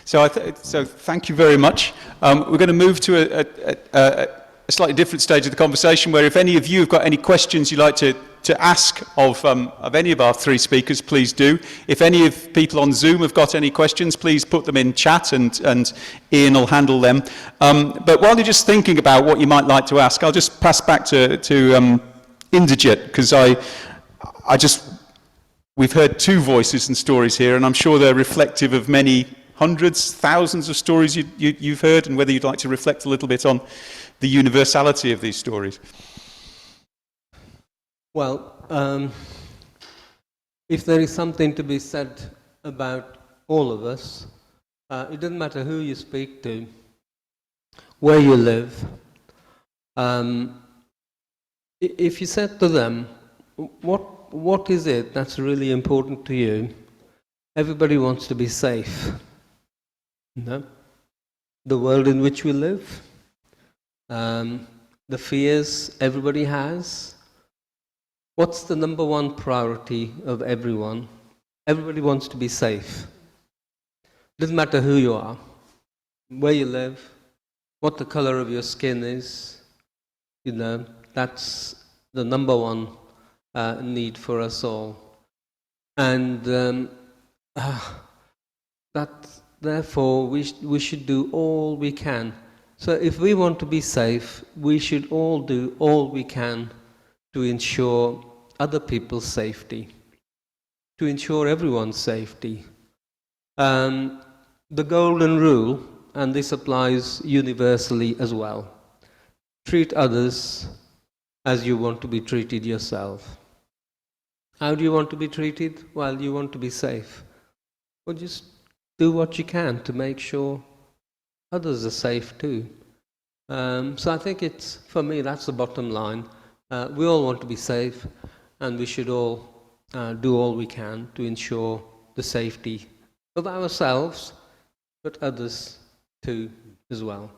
So thank you very much. We're going to move to a slightly different stage of the conversation where if any of you have got any questions you'd like to ask of any of our three speakers, please do. If any of people on Zoom have got any questions, please put them in chat and Ian will handle them. But while you're just thinking about what you might like to ask, I'll just pass back to Inderjit, because we've heard two voices and stories here, and I'm sure they're reflective of many hundreds, thousands of stories you've heard, and whether you'd like to reflect a little bit on the universality of these stories. Well, if there is something to be said about all of us, it doesn't matter who you speak to, where you live. If you said to them, what is it that's really important to you? Everybody wants to be safe. No? The world in which we live, the fears everybody has. What's the number one priority of everyone? Everybody wants to be safe. Doesn't matter who you are, where you live, what the color of your skin is. That's the number one need for us all. And therefore, we should do all we can. So if we want to be safe, we should all do all we can to ensure other people's safety, to ensure everyone's safety. The golden rule, and this applies universally as well, treat others as you want to be treated yourself. How do you want to be treated? Well, you want to be safe. Well, just do what you can to make sure others are safe too. So I think for me, that's the bottom line. We all want to be safe, and we should all do all we can to ensure the safety of ourselves, but others too as well.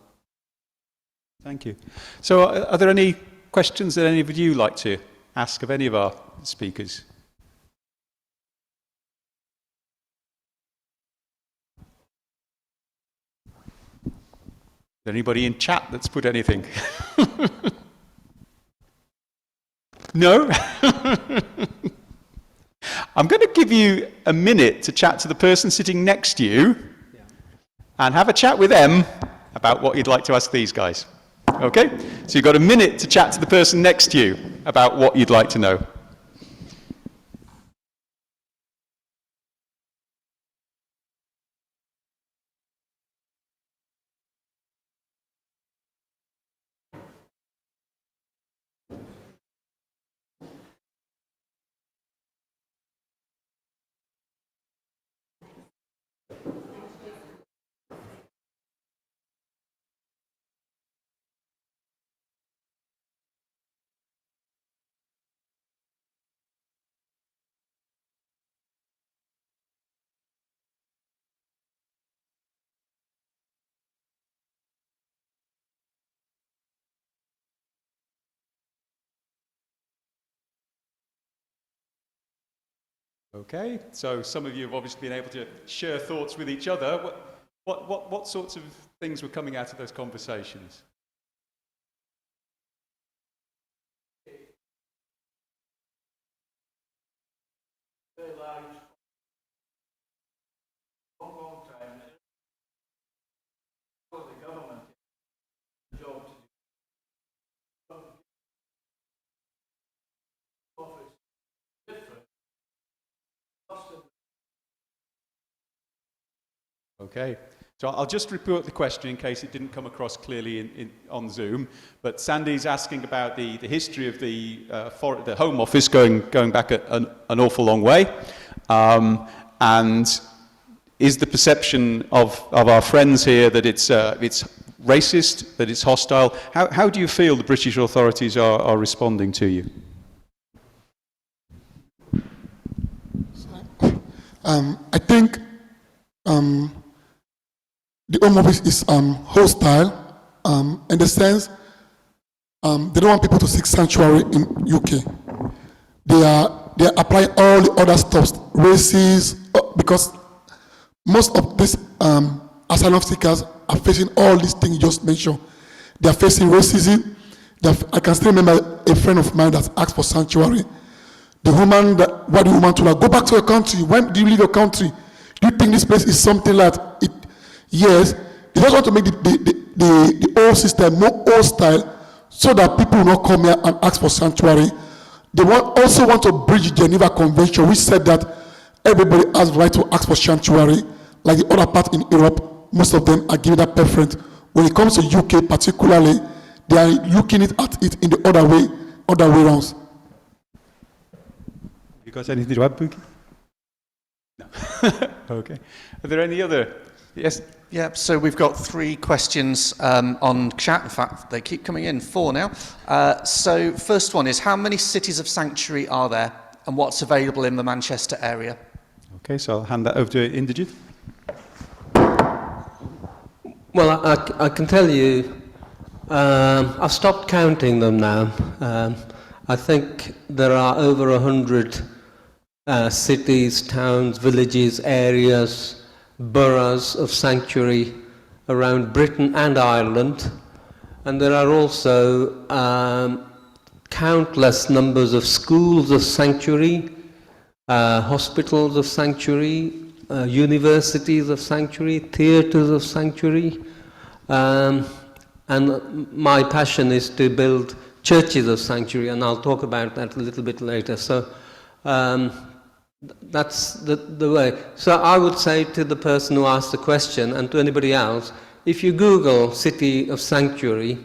Thank you. So are there any questions that any of you like to ask of any of our speakers? Is there anybody in chat that's put anything? No? I'm going to give you a minute to chat to the person sitting next to you and have a chat with them about what you'd like to ask these guys. Okay? So you've got a minute to chat to the person next to you about what you'd like to know. Okay, so some of you have obviously been able to share thoughts with each other. What sorts of things were coming out of those conversations? Okay, so I'll just repeat the question in case it didn't come across clearly on Zoom. But Sandy's asking about the history of the Home Office going back an awful long way, and is the perception of our friends here that it's racist, that it's hostile? How do you feel the British authorities are responding to you? I think the Home Office is hostile in the sense they don't want people to seek sanctuary in UK. They are applying all the other stuff, races, because most of these asylum seekers are facing all these things you just mentioned. They are facing racism. I can still remember a friend of mine that asked for sanctuary. The woman, what the woman told her, go back to your country. When do you leave your country? Do you think this place is something that it? Yes, they just want to make the whole system more hostile so that people will not come here and ask for sanctuary. They also want to bridge the Geneva Convention, which said that everybody has the right to ask for sanctuary. Like the other part in Europe, most of them are given that preference. When it comes to UK particularly, they are looking at it in the other way around. You got anything to add, Buki? No. Okay. Are there any other? Yes. Yeah, so we've got 3 questions on chat. In fact, they keep coming in, 4 now. So first one is, how many cities of sanctuary are there and what's available in the Manchester area? Okay, so I'll hand that over to Inderjit. Well, I can tell you, I've stopped counting them now. I think there are over 100 cities, towns, villages, areas, boroughs of sanctuary around Britain and Ireland, and there are also countless numbers of schools of sanctuary, hospitals of sanctuary, universities of sanctuary, theatres of sanctuary, and my passion is to build churches of sanctuary, and I'll talk about that a little bit later. So that's the way. So I would say to the person who asked the question and to anybody else, if you Google City of Sanctuary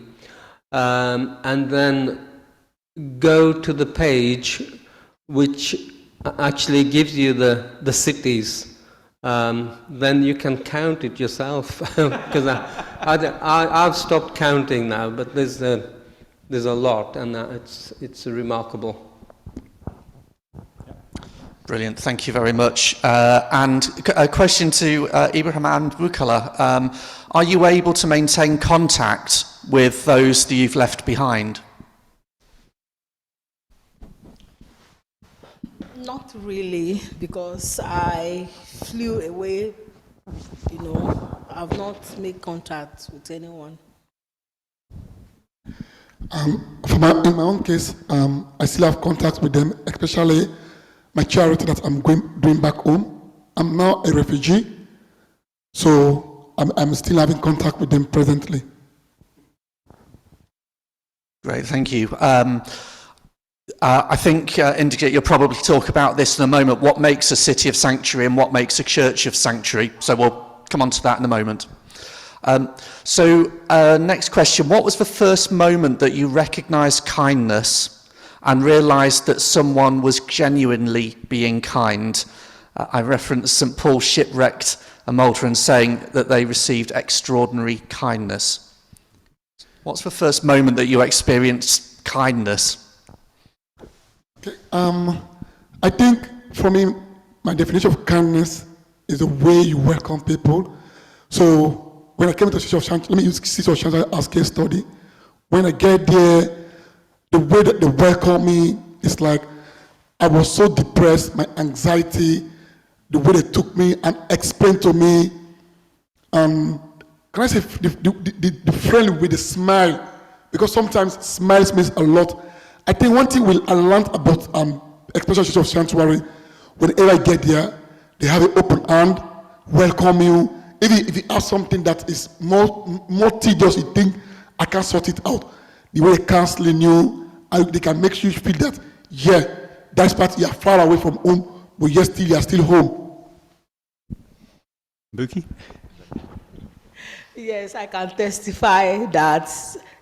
and then go to the page which actually gives you the cities, then you can count it yourself. Because I've stopped counting now, but there's a lot, and it's remarkable. Brilliant, thank you very much. And a question to Ibrahim and Bukola. Are you able to maintain contact with those that you've left behind? Not really, because I flew away, I've not made contact with anyone. In my own case, I still have contact with them, especially my charity that I'm doing back home. I'm now a refugee, so I'm still having contact with them presently. Great, thank you. I think, Inderjit, you'll probably talk about this in a moment, what makes a city of sanctuary and what makes a church of sanctuary. So we'll come on to that in a moment. Next question. What was the first moment that you recognised kindness and realised that someone was genuinely being kind? I referenced St Paul shipwrecked a Malta and saying that they received extraordinary kindness. What's the first moment that you experienced kindness? Okay, I think for me, my definition of kindness is the way you welcome people. So when I came to City of Sanctuary, let me use City of Sanctuary as case study. When I get there, the way that they welcome me is like I was so depressed, my anxiety, the way they took me and explained to me. Can I say the friendly with the smile? Because sometimes smiles means a lot. I think one thing I learned about especially City of Sanctuary, whenever I get there, they have an open hand, welcome you. If you have something that is more tedious, you think I can't sort it out. The way they counseling you, they can make you feel that, yeah, that's part you are far away from home, but you are still home. Buki? Yes, I can testify that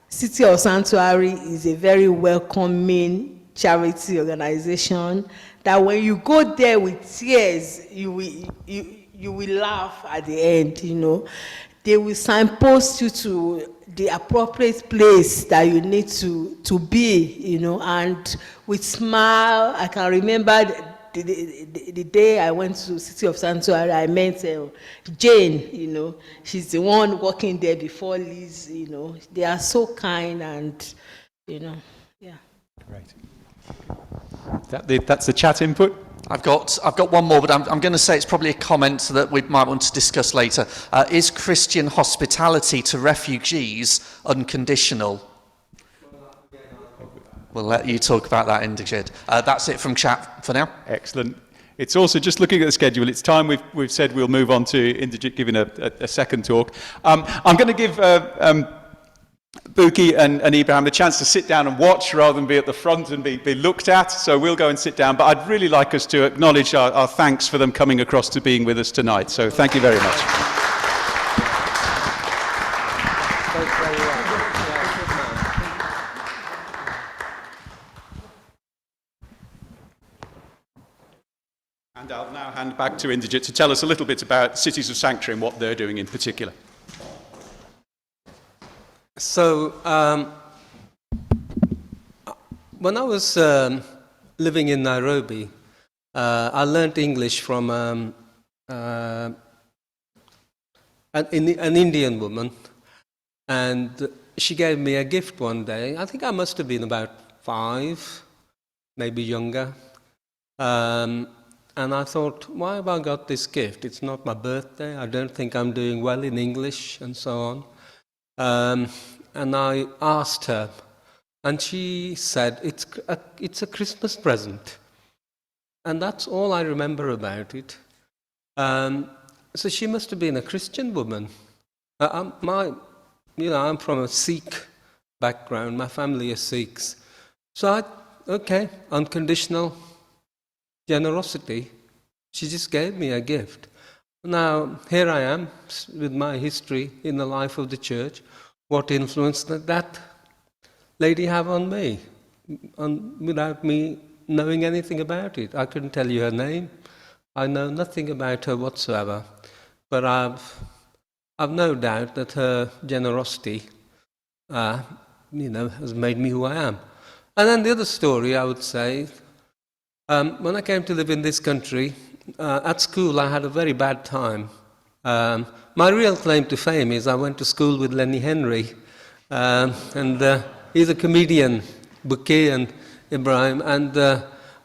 City of Sanctuary is a very welcoming charity organization, that when you go there with tears, you will laugh at the end, They will signpost you to the appropriate place that you need to be, and with smile. I can remember the day I went to City of Sanctuary, I met Jane, she's the one working there before Liz, They are so kind and, yeah. Great. That's the chat input. I've got one more, but I'm going to say it's probably a comment that we might want to discuss later. Is Christian hospitality to refugees unconditional? We'll let you talk about that, Inderjit. That's it from chat for now. Excellent. It's also, just looking at the schedule, it's time we've said we'll move on to Inderjit giving a second talk. I'm going to give Buki and Ibrahim the chance to sit down and watch rather than be at the front and be looked at. So we'll go and sit down. But I'd really like us to acknowledge our thanks for them coming across to being with us tonight. So thank you very much. And I'll now hand back to Inderjit to tell us a little bit about Cities of Sanctuary and what they're doing in particular. So, when I was living in Nairobi, I learned English from an Indian woman, and she gave me a gift one day. I think I must have been about 5, maybe younger. And I thought, why have I got this gift? It's not my birthday. I don't think I'm doing well in English, and so on. And I asked her, and she said, it's a Christmas present. And that's all I remember about it. So she must have been a Christian woman. I'm from a Sikh background. My family is Sikhs. So unconditional generosity. She just gave me a gift. Now, here I am with my history in the life of the church. What influence did that lady have on me? Without me knowing anything about it. I couldn't tell you her name. I know nothing about her whatsoever. But I've no doubt that her generosity, has made me who I am. And then the other story, I would say, when I came to live in this country, at school I had a very bad time. My real claim to fame is I went to school with Lenny Henry, and he's a comedian, Bukola and Ibrahim, and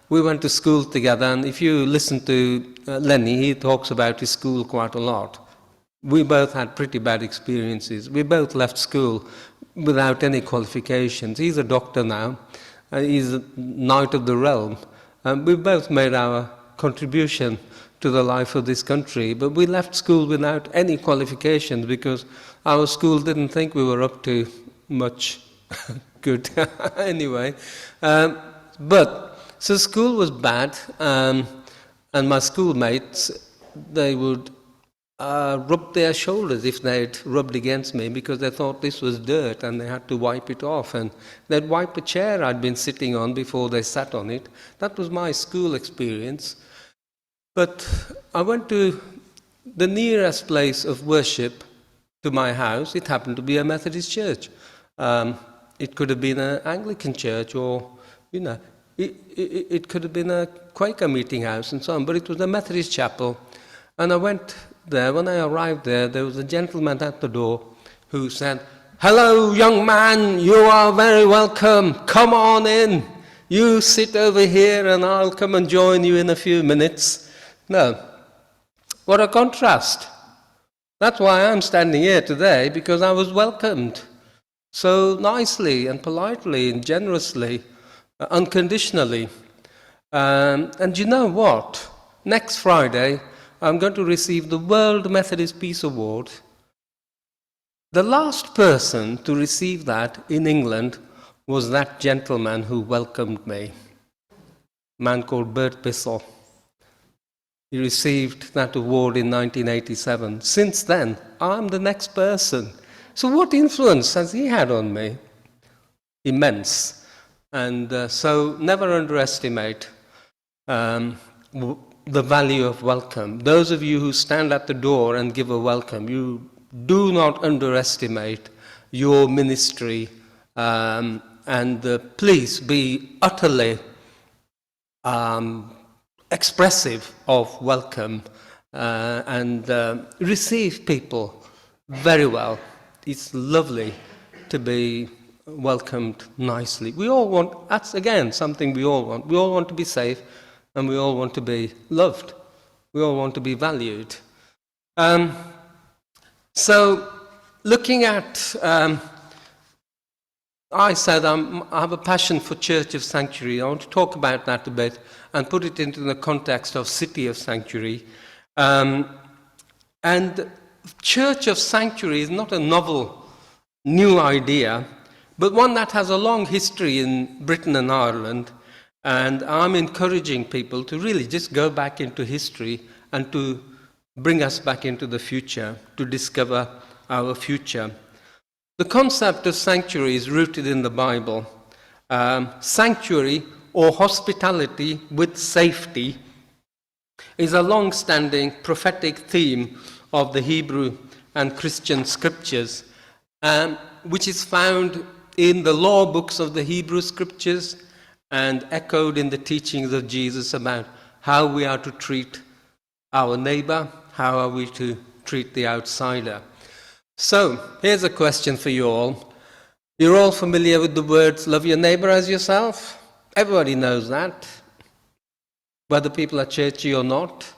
we went to school together. And if you listen to Lenny, he talks about his school quite a lot. We both had pretty bad experiences. We both left school without any qualifications. He's a doctor now. He's a knight of the realm. We both made our contribution to the life of this country, but we left school without any qualifications because our school didn't think we were up to much good anyway. So school was bad, and my schoolmates, they would rub their shoulders if they'd rubbed against me because they thought this was dirt and they had to wipe it off. And they'd wipe a chair I'd been sitting on before they sat on it. That was my school experience. But I went to the nearest place of worship to my house. It happened to be a Methodist church. It could have been an Anglican church or, it could have been a Quaker meeting house and so on, but it was a Methodist chapel. And I went there. When I arrived there was a gentleman at the door who said, "Hello, young man, you are very welcome. Come on in. You sit over here and I'll come and join you in a few minutes." No. What a contrast. That's why I'm standing here today, because I was welcomed so nicely and politely and generously, unconditionally. And you know what? Next Friday, I'm going to receive the World Methodist Peace Award. The last person to receive that in England was that gentleman who welcomed me, a man called Bert Bissell. He received that award in 1987. Since then, I'm the next person. So what influence has he had on me? Immense. And so never underestimate the value of welcome. Those of you who stand at the door and give a welcome, you do not underestimate your ministry, and please be utterly expressive of welcome and receive people very well. It's lovely to be welcomed nicely. We all want, that's again something we all want. We all want to be safe, and we all want to be loved. We all want to be valued. So looking at, I said I have a passion for Church of Sanctuary. I want to talk about that a bit and put it into the context of City of Sanctuary. And Church of Sanctuary is not a novel, new idea, but one that has a long history in Britain and Ireland. And I'm encouraging people to really just go back into history and to bring us back into the future, to discover our future. The concept of sanctuary is rooted in the Bible. Sanctuary, or hospitality with safety, is a long-standing prophetic theme of the Hebrew and Christian scriptures, which is found in the law books of the Hebrew scriptures and echoed in the teachings of Jesus about how we are to treat our neighbor, how are we to treat the outsider. So, here's a question for you all. You're all familiar with the words, love your neighbor as yourself? Everybody knows that, whether people are churchy or not.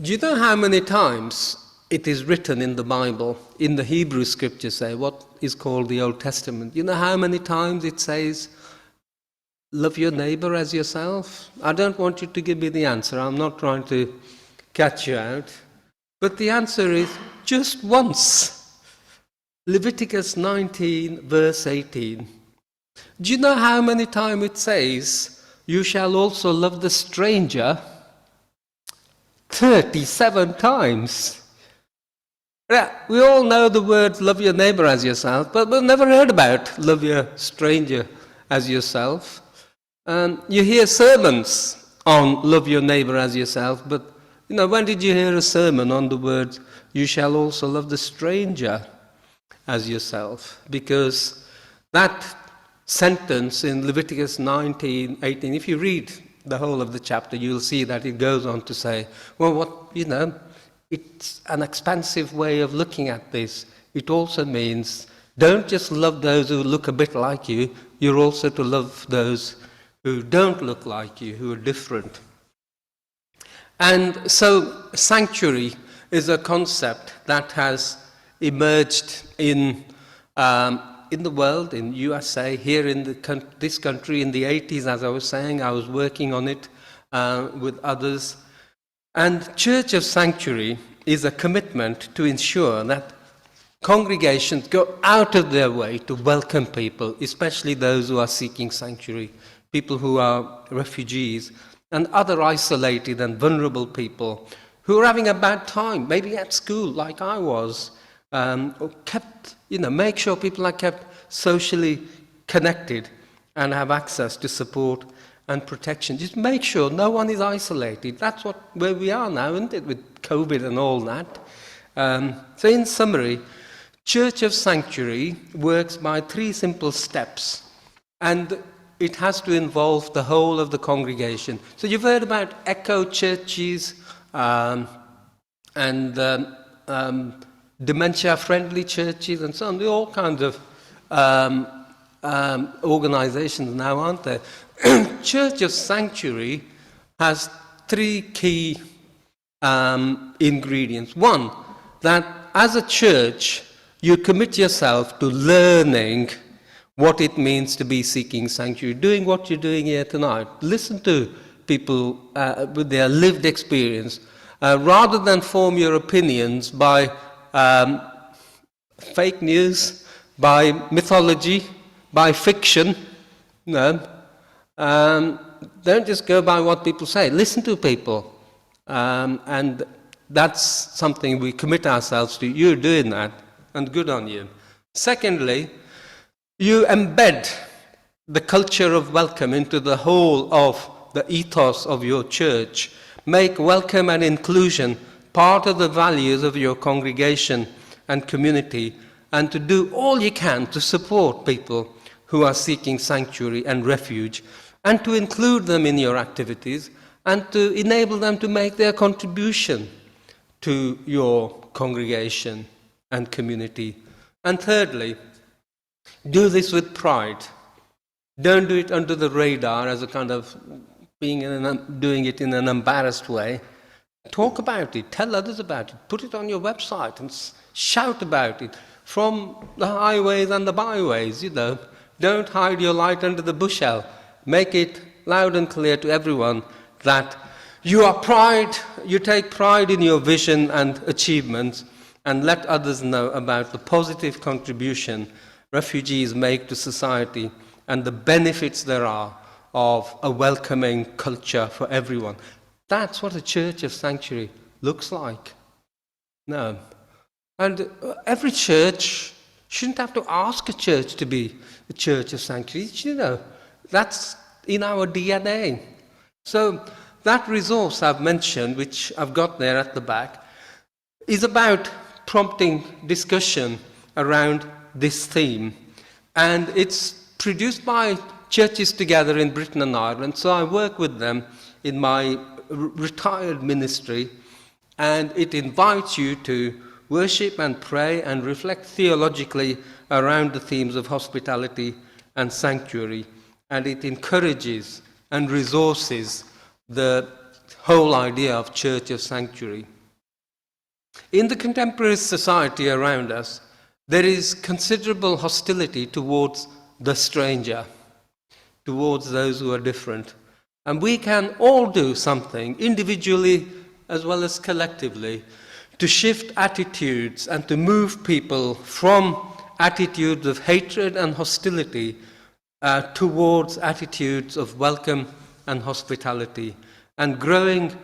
Do you know how many times it is written in the Bible, in the Hebrew scriptures, say, what is called the Old Testament? You know how many times it says, love your neighbor as yourself? I don't want you to give me the answer. I'm not trying to catch you out. But the answer is just once. Leviticus 19, verse 18. Do you know how many times it says, you shall also love the stranger? 37 times. Yeah, we all know the words love your neighbor as yourself, but we've never heard about love your stranger as yourself. You hear sermons on love your neighbor as yourself, but when did you hear a sermon on the words, you shall also love the stranger as yourself? Because that sentence in Leviticus 19, 18, if you read the whole of the chapter, you'll see that it goes on to say, well, it's an expansive way of looking at this. It also means Don't just love those who look a bit like you, you're also to love those who don't look like you, who are different. And so sanctuary is a concept that has emerged in the world, in USA, here in this country in the 80s, as I was saying. I was working on it with others. And Church of Sanctuary is a commitment to ensure that congregations go out of their way to welcome people, especially those who are seeking sanctuary, people who are refugees, and other isolated and vulnerable people who are having a bad time, maybe at school, like I was, or make sure people are kept socially connected and have access to support and protection. Just make sure no one is isolated. That's where we are now, isn't it, with COVID and all that. So in summary, Church of Sanctuary works by 3 simple steps, and it has to involve the whole of the congregation. So you've heard about echo churches and dementia-friendly churches and so on. There are all kinds of organizations now, aren't there? Church of Sanctuary has 3 key ingredients. One, that as a church, you commit yourself to learning what it means to be seeking sanctuary, doing what you're doing here tonight. Listen to people with their lived experience, rather than form your opinions by fake news, by mythology, by fiction. No. Don't just go by what people say. Listen to people. And that's something we commit ourselves to. You're doing that, and good on you. Secondly, you embed the culture of welcome into the whole of the ethos of your church. Make welcome and inclusion part of the values of your congregation and community, and to do all you can to support people who are seeking sanctuary and refuge, and to include them in your activities, and to enable them to make their contribution to your congregation and community. And thirdly, do this with pride. Don't do it under the radar as a kind of doing it in an embarrassed way. Talk about it, tell others about it, put it on your website and shout about it from the highways and the byways, Don't hide your light under the bushel. Make it loud and clear to everyone that you take pride in your vision and achievements, and let others know about the positive contribution refugees make to society and the benefits there are of a welcoming culture for everyone. That's what a Church of Sanctuary looks like. No. And every church shouldn't have to ask a church to be a Church of Sanctuary. That's in our DNA. So that resource I've mentioned, which I've got there at the back, is about prompting discussion around this theme. And it's produced by churches together in Britain and Ireland. So I work with them in my retired ministry, and it invites you to worship and pray and reflect theologically around the themes of hospitality and sanctuary. And it encourages and resources the whole idea of Church of Sanctuary. In the contemporary society around us, there is considerable hostility towards the stranger, towards those who are different. And we can all do something, individually as well as collectively, to shift attitudes and to move people from attitudes of hatred and hostility towards attitudes of welcome and hospitality. And growing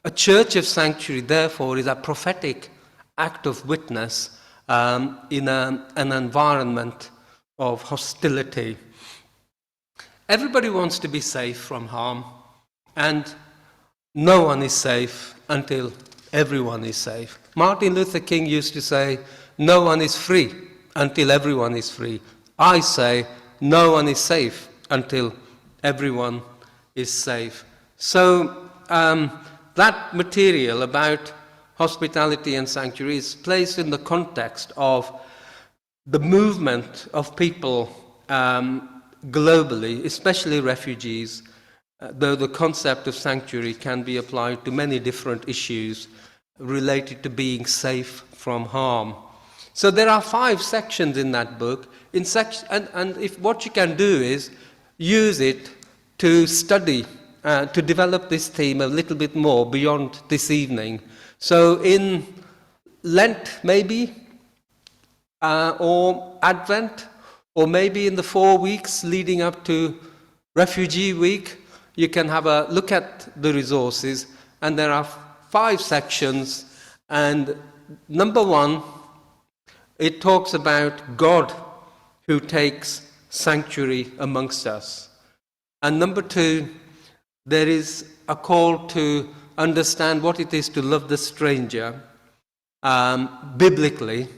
a Church of Sanctuary, therefore, is a prophetic act of witness in an environment of hostility. Everybody wants to be safe from harm, and no one is safe until everyone is safe. Martin Luther King used to say, no one is free until everyone is free. I say, no one is safe until everyone is safe. So that material about hospitality and sanctuary is placed in the context of the movement of people globally, especially refugees, though the concept of sanctuary can be applied to many different issues related to being safe from harm. So there are 5 sections in that book. And if what you can do is use it to study, to develop this theme a little bit more beyond this evening. So in Lent, maybe, or Advent, or maybe in the 4 weeks leading up to Refugee Week, you can have a look at the resources, and there are 5 sections, and number 1, it talks about God who takes sanctuary amongst us. And number 2, there is a call to understand what it is to love the stranger biblically.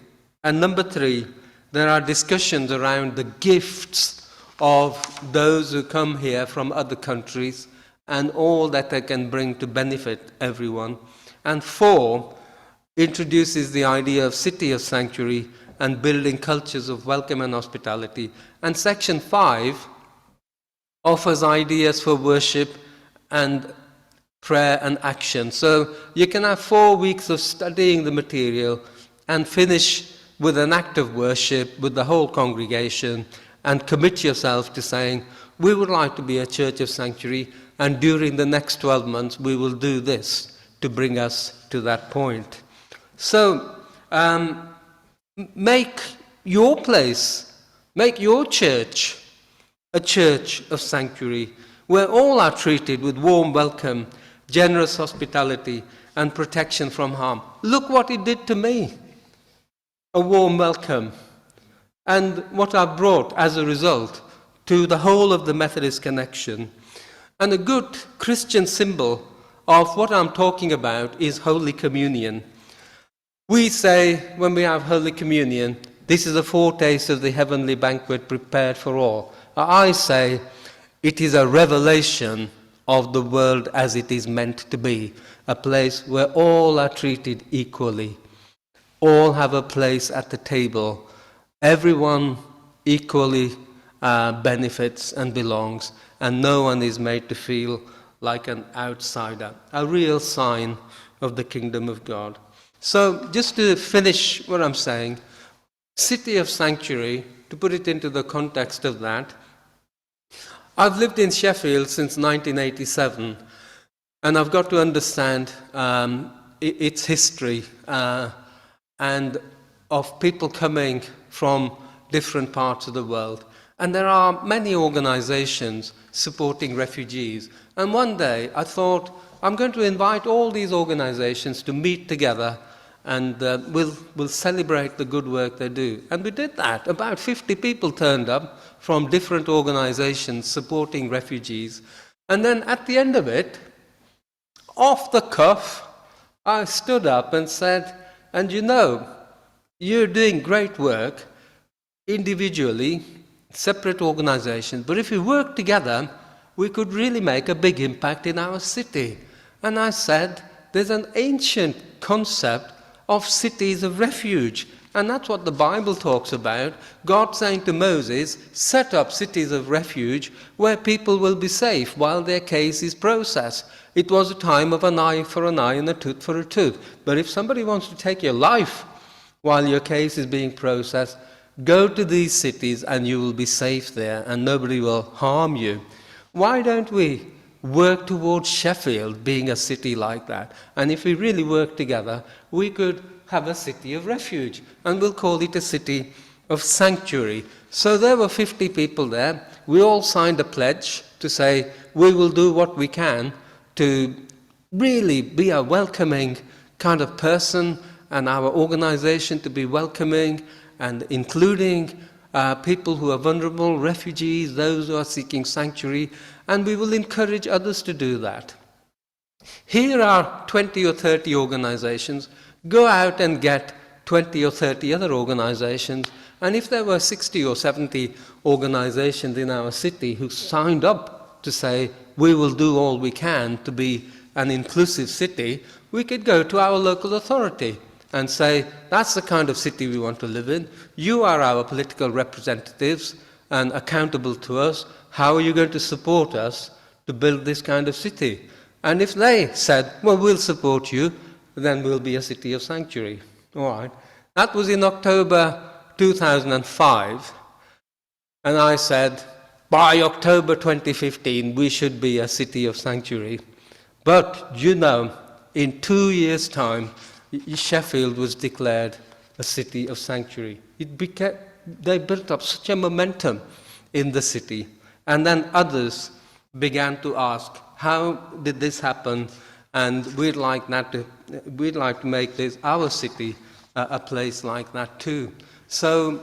And number 3, there are discussions around the gifts of those who come here from other countries and all that they can bring to benefit everyone. And 4, introduces the idea of city of sanctuary and building cultures of welcome and hospitality. And section 5 offers ideas for worship and prayer and action. So you can have 4 weeks of studying the material and finish with an act of worship with the whole congregation and commit yourself to saying, we would like to be a church of sanctuary, and during the next 12 months we will do this to bring us to that point. So make your place, make your church a church of sanctuary where all are treated with warm welcome, generous hospitality, and protection from harm. Look what it did to me. A warm welcome. And what I brought as a result to the whole of the Methodist connection. And a good Christian symbol of what I'm talking about is Holy Communion. We say, when we have Holy Communion, this is a foretaste of the heavenly banquet prepared for all. I say, it is a revelation of the world as it is meant to be, a place where all are treated equally. All have a place at the table. Everyone equally benefits and belongs, and no one is made to feel like an outsider, a real sign of the kingdom of God. So just to finish what I'm saying, city of sanctuary, to put it into the context of that, I've lived in Sheffield since 1987, and I've got to understand its history and of people coming from different parts of the world. And there are many organizations supporting refugees. And one day I thought, I'm going to invite all these organizations to meet together, and we'll celebrate the good work they do. And we did that. About 50 people turned up from different organizations supporting refugees. And then at the end of it, off the cuff, I stood up and said, and you know, you're doing great work individually, separate organizations, but if we work together, we could really make a big impact in our city. And I said, there's an ancient concept of cities of refuge, and that's what the Bible talks about. God saying to Moses, set up cities of refuge where people will be safe while their case is processed. It was a time of an eye for an eye and a tooth for a tooth. But if somebody wants to take your life while your case is being processed, go to these cities and you will be safe there and nobody will harm you. Why don't we work towards Sheffield being a city like that? And if we really work together, we could have a city of refuge, and we'll call it a city of sanctuary. So there were 50 people there. We all signed a pledge to say we will do what we can to really be a welcoming kind of person, and our organization to be welcoming and including people who are vulnerable, refugees, those who are seeking sanctuary, and we will encourage others to do that. Here are 20 or 30 organizations. Go out and get 20 or 30 other organizations, and if there were 60 or 70 organizations in our city who signed up to say, we will do all we can to be an inclusive city, we could go to our local authority and say, that's the kind of city we want to live in. You are our political representatives and accountable to us. How are you going to support us to build this kind of city? And if they said, well, we'll support you, then we'll be a city of sanctuary. All right. That was in October 2005. And I said, by October 2015, we should be a city of sanctuary. But, you know, in 2 years' time, Sheffield was declared a city of sanctuary. They built up such a momentum in the city. And then others began to ask, how did this happen? And we'd like to make this our city a place like that too. So,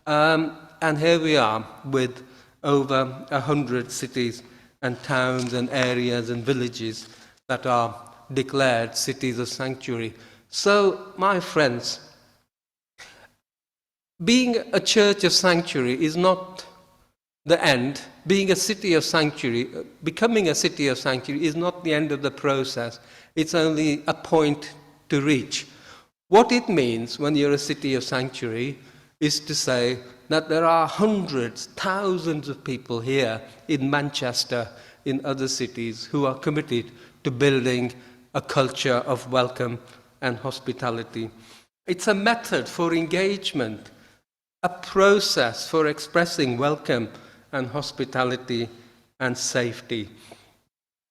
and here we are with over 100 cities and towns and areas and villages that are declared cities of sanctuary. So, my friends, being a church of sanctuary is not the end. Being a city of sanctuary, becoming a city of sanctuary is not the end of the process. It's only a point to reach. What it means when you're a city of sanctuary is to say that there are hundreds, thousands of people here in Manchester, in other cities, who are committed to building a culture of welcome and hospitality. It's a method for engagement, a process for expressing welcome and hospitality and safety.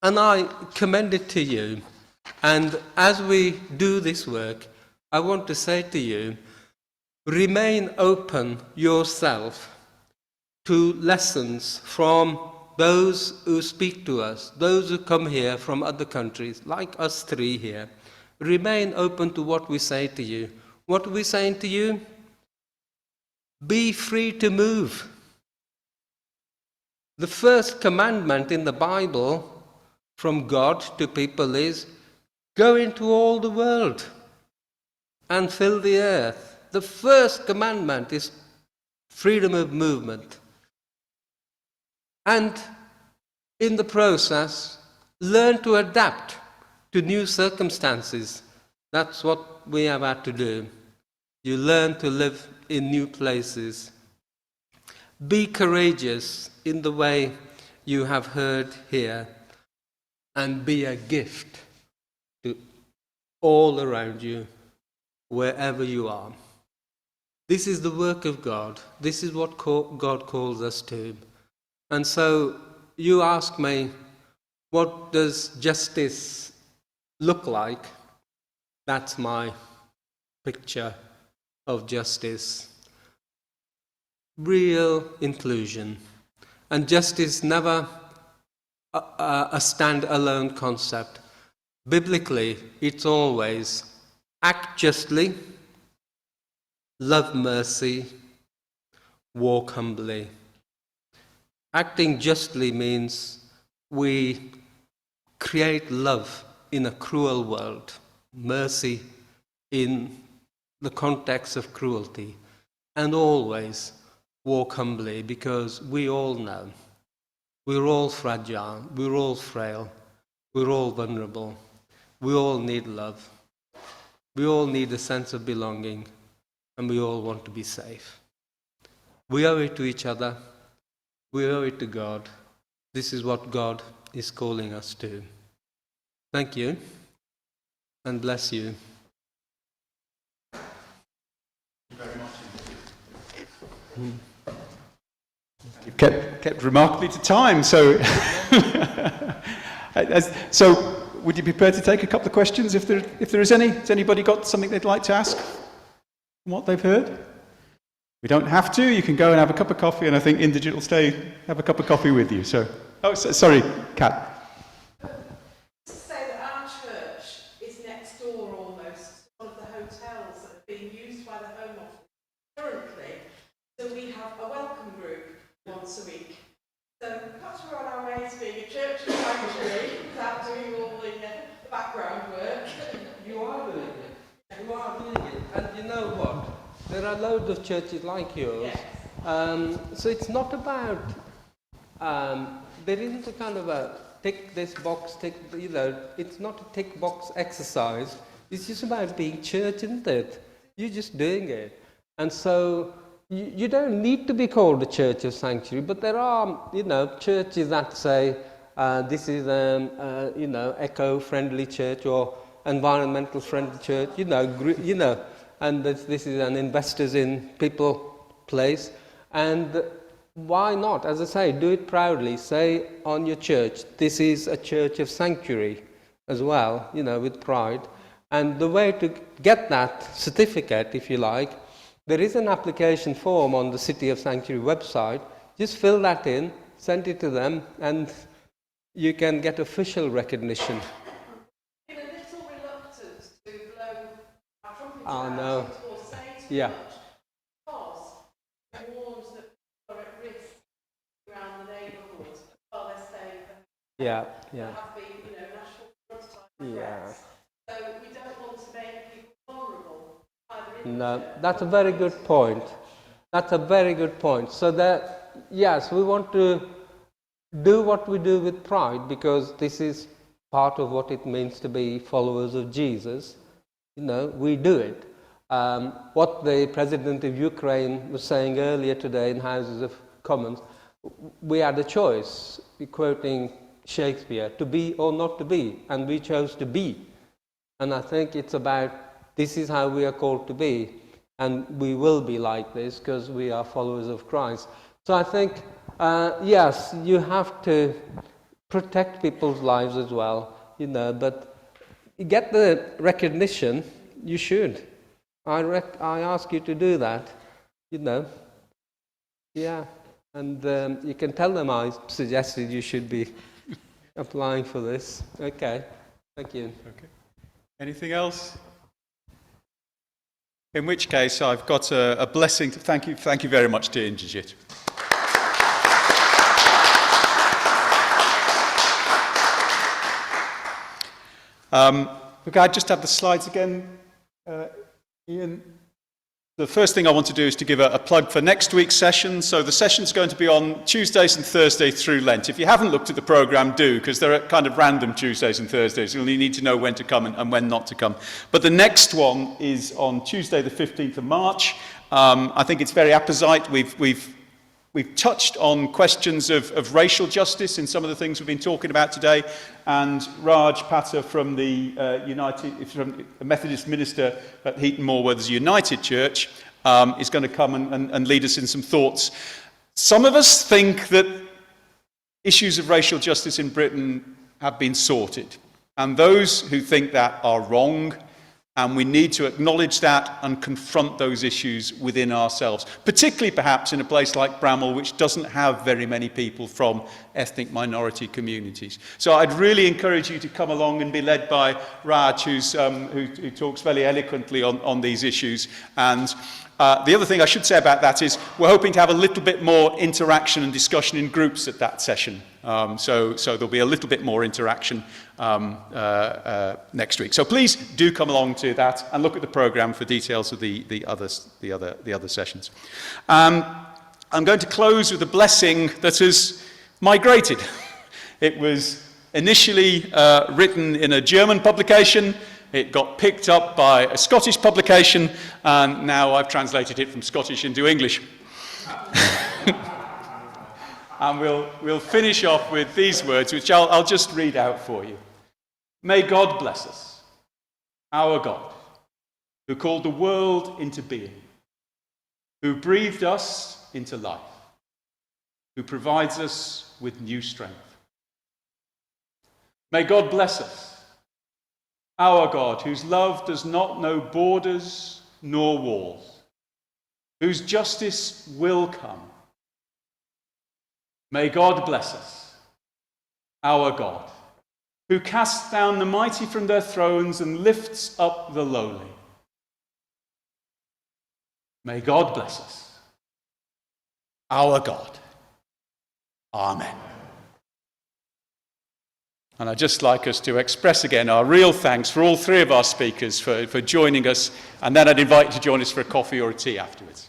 And I commend it to you. And as we do this work, I want to say to you, remain open yourself to lessons from those who speak to us, those who come here from other countries, like us three here. Remain open to what we say to you. What are we saying to you? Be free to move. The first commandment in the Bible from God to people is, go into all the world and fill the earth. The first commandment is freedom of movement. And in the process, learn to adapt to new circumstances. That's what we have had to do. You learn to live in new places. Be courageous in the way you have heard here, and be a gift to all around you, wherever you are. This is the work of God. This is what God calls us to. And so you ask me, what does justice look like? That's my picture of justice. Real inclusion. And justice never a stand-alone concept. Biblically, it's always act justly, love mercy, walk humbly. Acting justly means we create love in a cruel world, mercy in the context of cruelty, and always walk humbly, because we all know we're all fragile, we're all frail, we're all vulnerable, we all need love, we all need a sense of belonging, and we all want to be safe. We owe it to each other, we owe it to God. This is what God is calling us to. Thank you, and bless you. You've kept remarkably to time, so so would you be prepared to take a couple of questions if there is any? Has anybody got something they'd like to ask from what they've heard? We don't have to. You can go and have a cup of coffee, and I think Inderjit will stay have a cup of coffee with you. So, sorry, Kat. Say that our church is next door almost to one of the hotels that are being used by the Home Office currently. So we have a welcome group once a week. So perhaps we're on our way to being a church of sanctuary without doing all the background work. You are doing it. You are doing it. And you know what? There are loads of churches like yours. Yes. So it's not about, there isn't a kind of a tick this box, it's not a tick box exercise. It's just about being church, isn't it? You're just doing it. And so you don't need to be called a church of sanctuary, but there are, churches that say this is eco-friendly church or environmental friendly church, and this is an investors in people place. And why not? As I say, do it proudly. Say on your church, this is a church of sanctuary as well, with pride. And the way to get that certificate, if you like, there is an application form on the City of Sanctuary website. Just fill that in, send it to them, and you can get official recognition. Been a little reluctant to blow our trumpet Oh, no. or say too Yeah. much because it warns that people are at risk around the neighbourhood while they're staying at home. Yeah. There have been, national front-type Yeah. threats. So we don't want to make people vulnerable either in No, the church. that's a very good point. That's a very good point. So that, yes, we want to do what we do with pride because this is part of what it means to be followers of Jesus. We do it. What the president of Ukraine was saying earlier today in Houses of Commons, we had a choice, quoting Shakespeare, to be or not to be, and we chose to be. And I think it's about this is how we are called to be, and we will be like this because we are followers of Christ. So I think, yes, you have to protect people's lives as well, but you get the recognition, you should. I ask you to do that, Yeah, and you can tell them I suggested you should be applying for this. Okay, thank you. Okay. Anything else? In which case, I've got a blessing. Thank you very much to Inderjit. Look, I just have the slides again, Ian. The first thing I want to do is to give a plug for next week's session. So the session's going to be on Tuesdays and Thursdays through Lent. If you haven't looked at the programme, do, because they're kind of random Tuesdays and Thursdays. You'll need to know when to come and when not to come. But the next one is on Tuesday the 15th of March. I think it's very apposite. We've touched on questions of racial justice in some of the things we've been talking about today, and Raj Patta from the Methodist minister at Heaton Moorworth's United Church is going to come and lead us in some thoughts. Some of us think that issues of racial justice in Britain have been sorted, and those who think that are wrong. And we need to acknowledge that and confront those issues within ourselves, particularly perhaps in a place like Bramall, which doesn't have very many people from ethnic minority communities. So I'd really encourage you to come along and be led by Raj, who talks very eloquently on these issues. And the other thing I should say about that is we're hoping to have a little bit more interaction and discussion in groups at that session. So there'll be a little bit more interaction next week. So please do come along to that and look at the programme for details of the other sessions. I'm going to close with a blessing that has migrated. It was initially written in a German publication. It got picked up by a Scottish publication, and now I've translated it from Scottish into English. And we'll finish off with these words, which I'll just read out for you. May God bless us, our God, who called the world into being, who breathed us into life, who provides us with new strength. May God bless us, our God, whose love does not know borders nor walls, whose justice will come. May God bless us, our God, who casts down the mighty from their thrones and lifts up the lowly. May God bless us, our God. Amen. And I'd just like us to express again our real thanks for all three of our speakers for joining us, and then I'd invite you to join us for a coffee or a tea afterwards.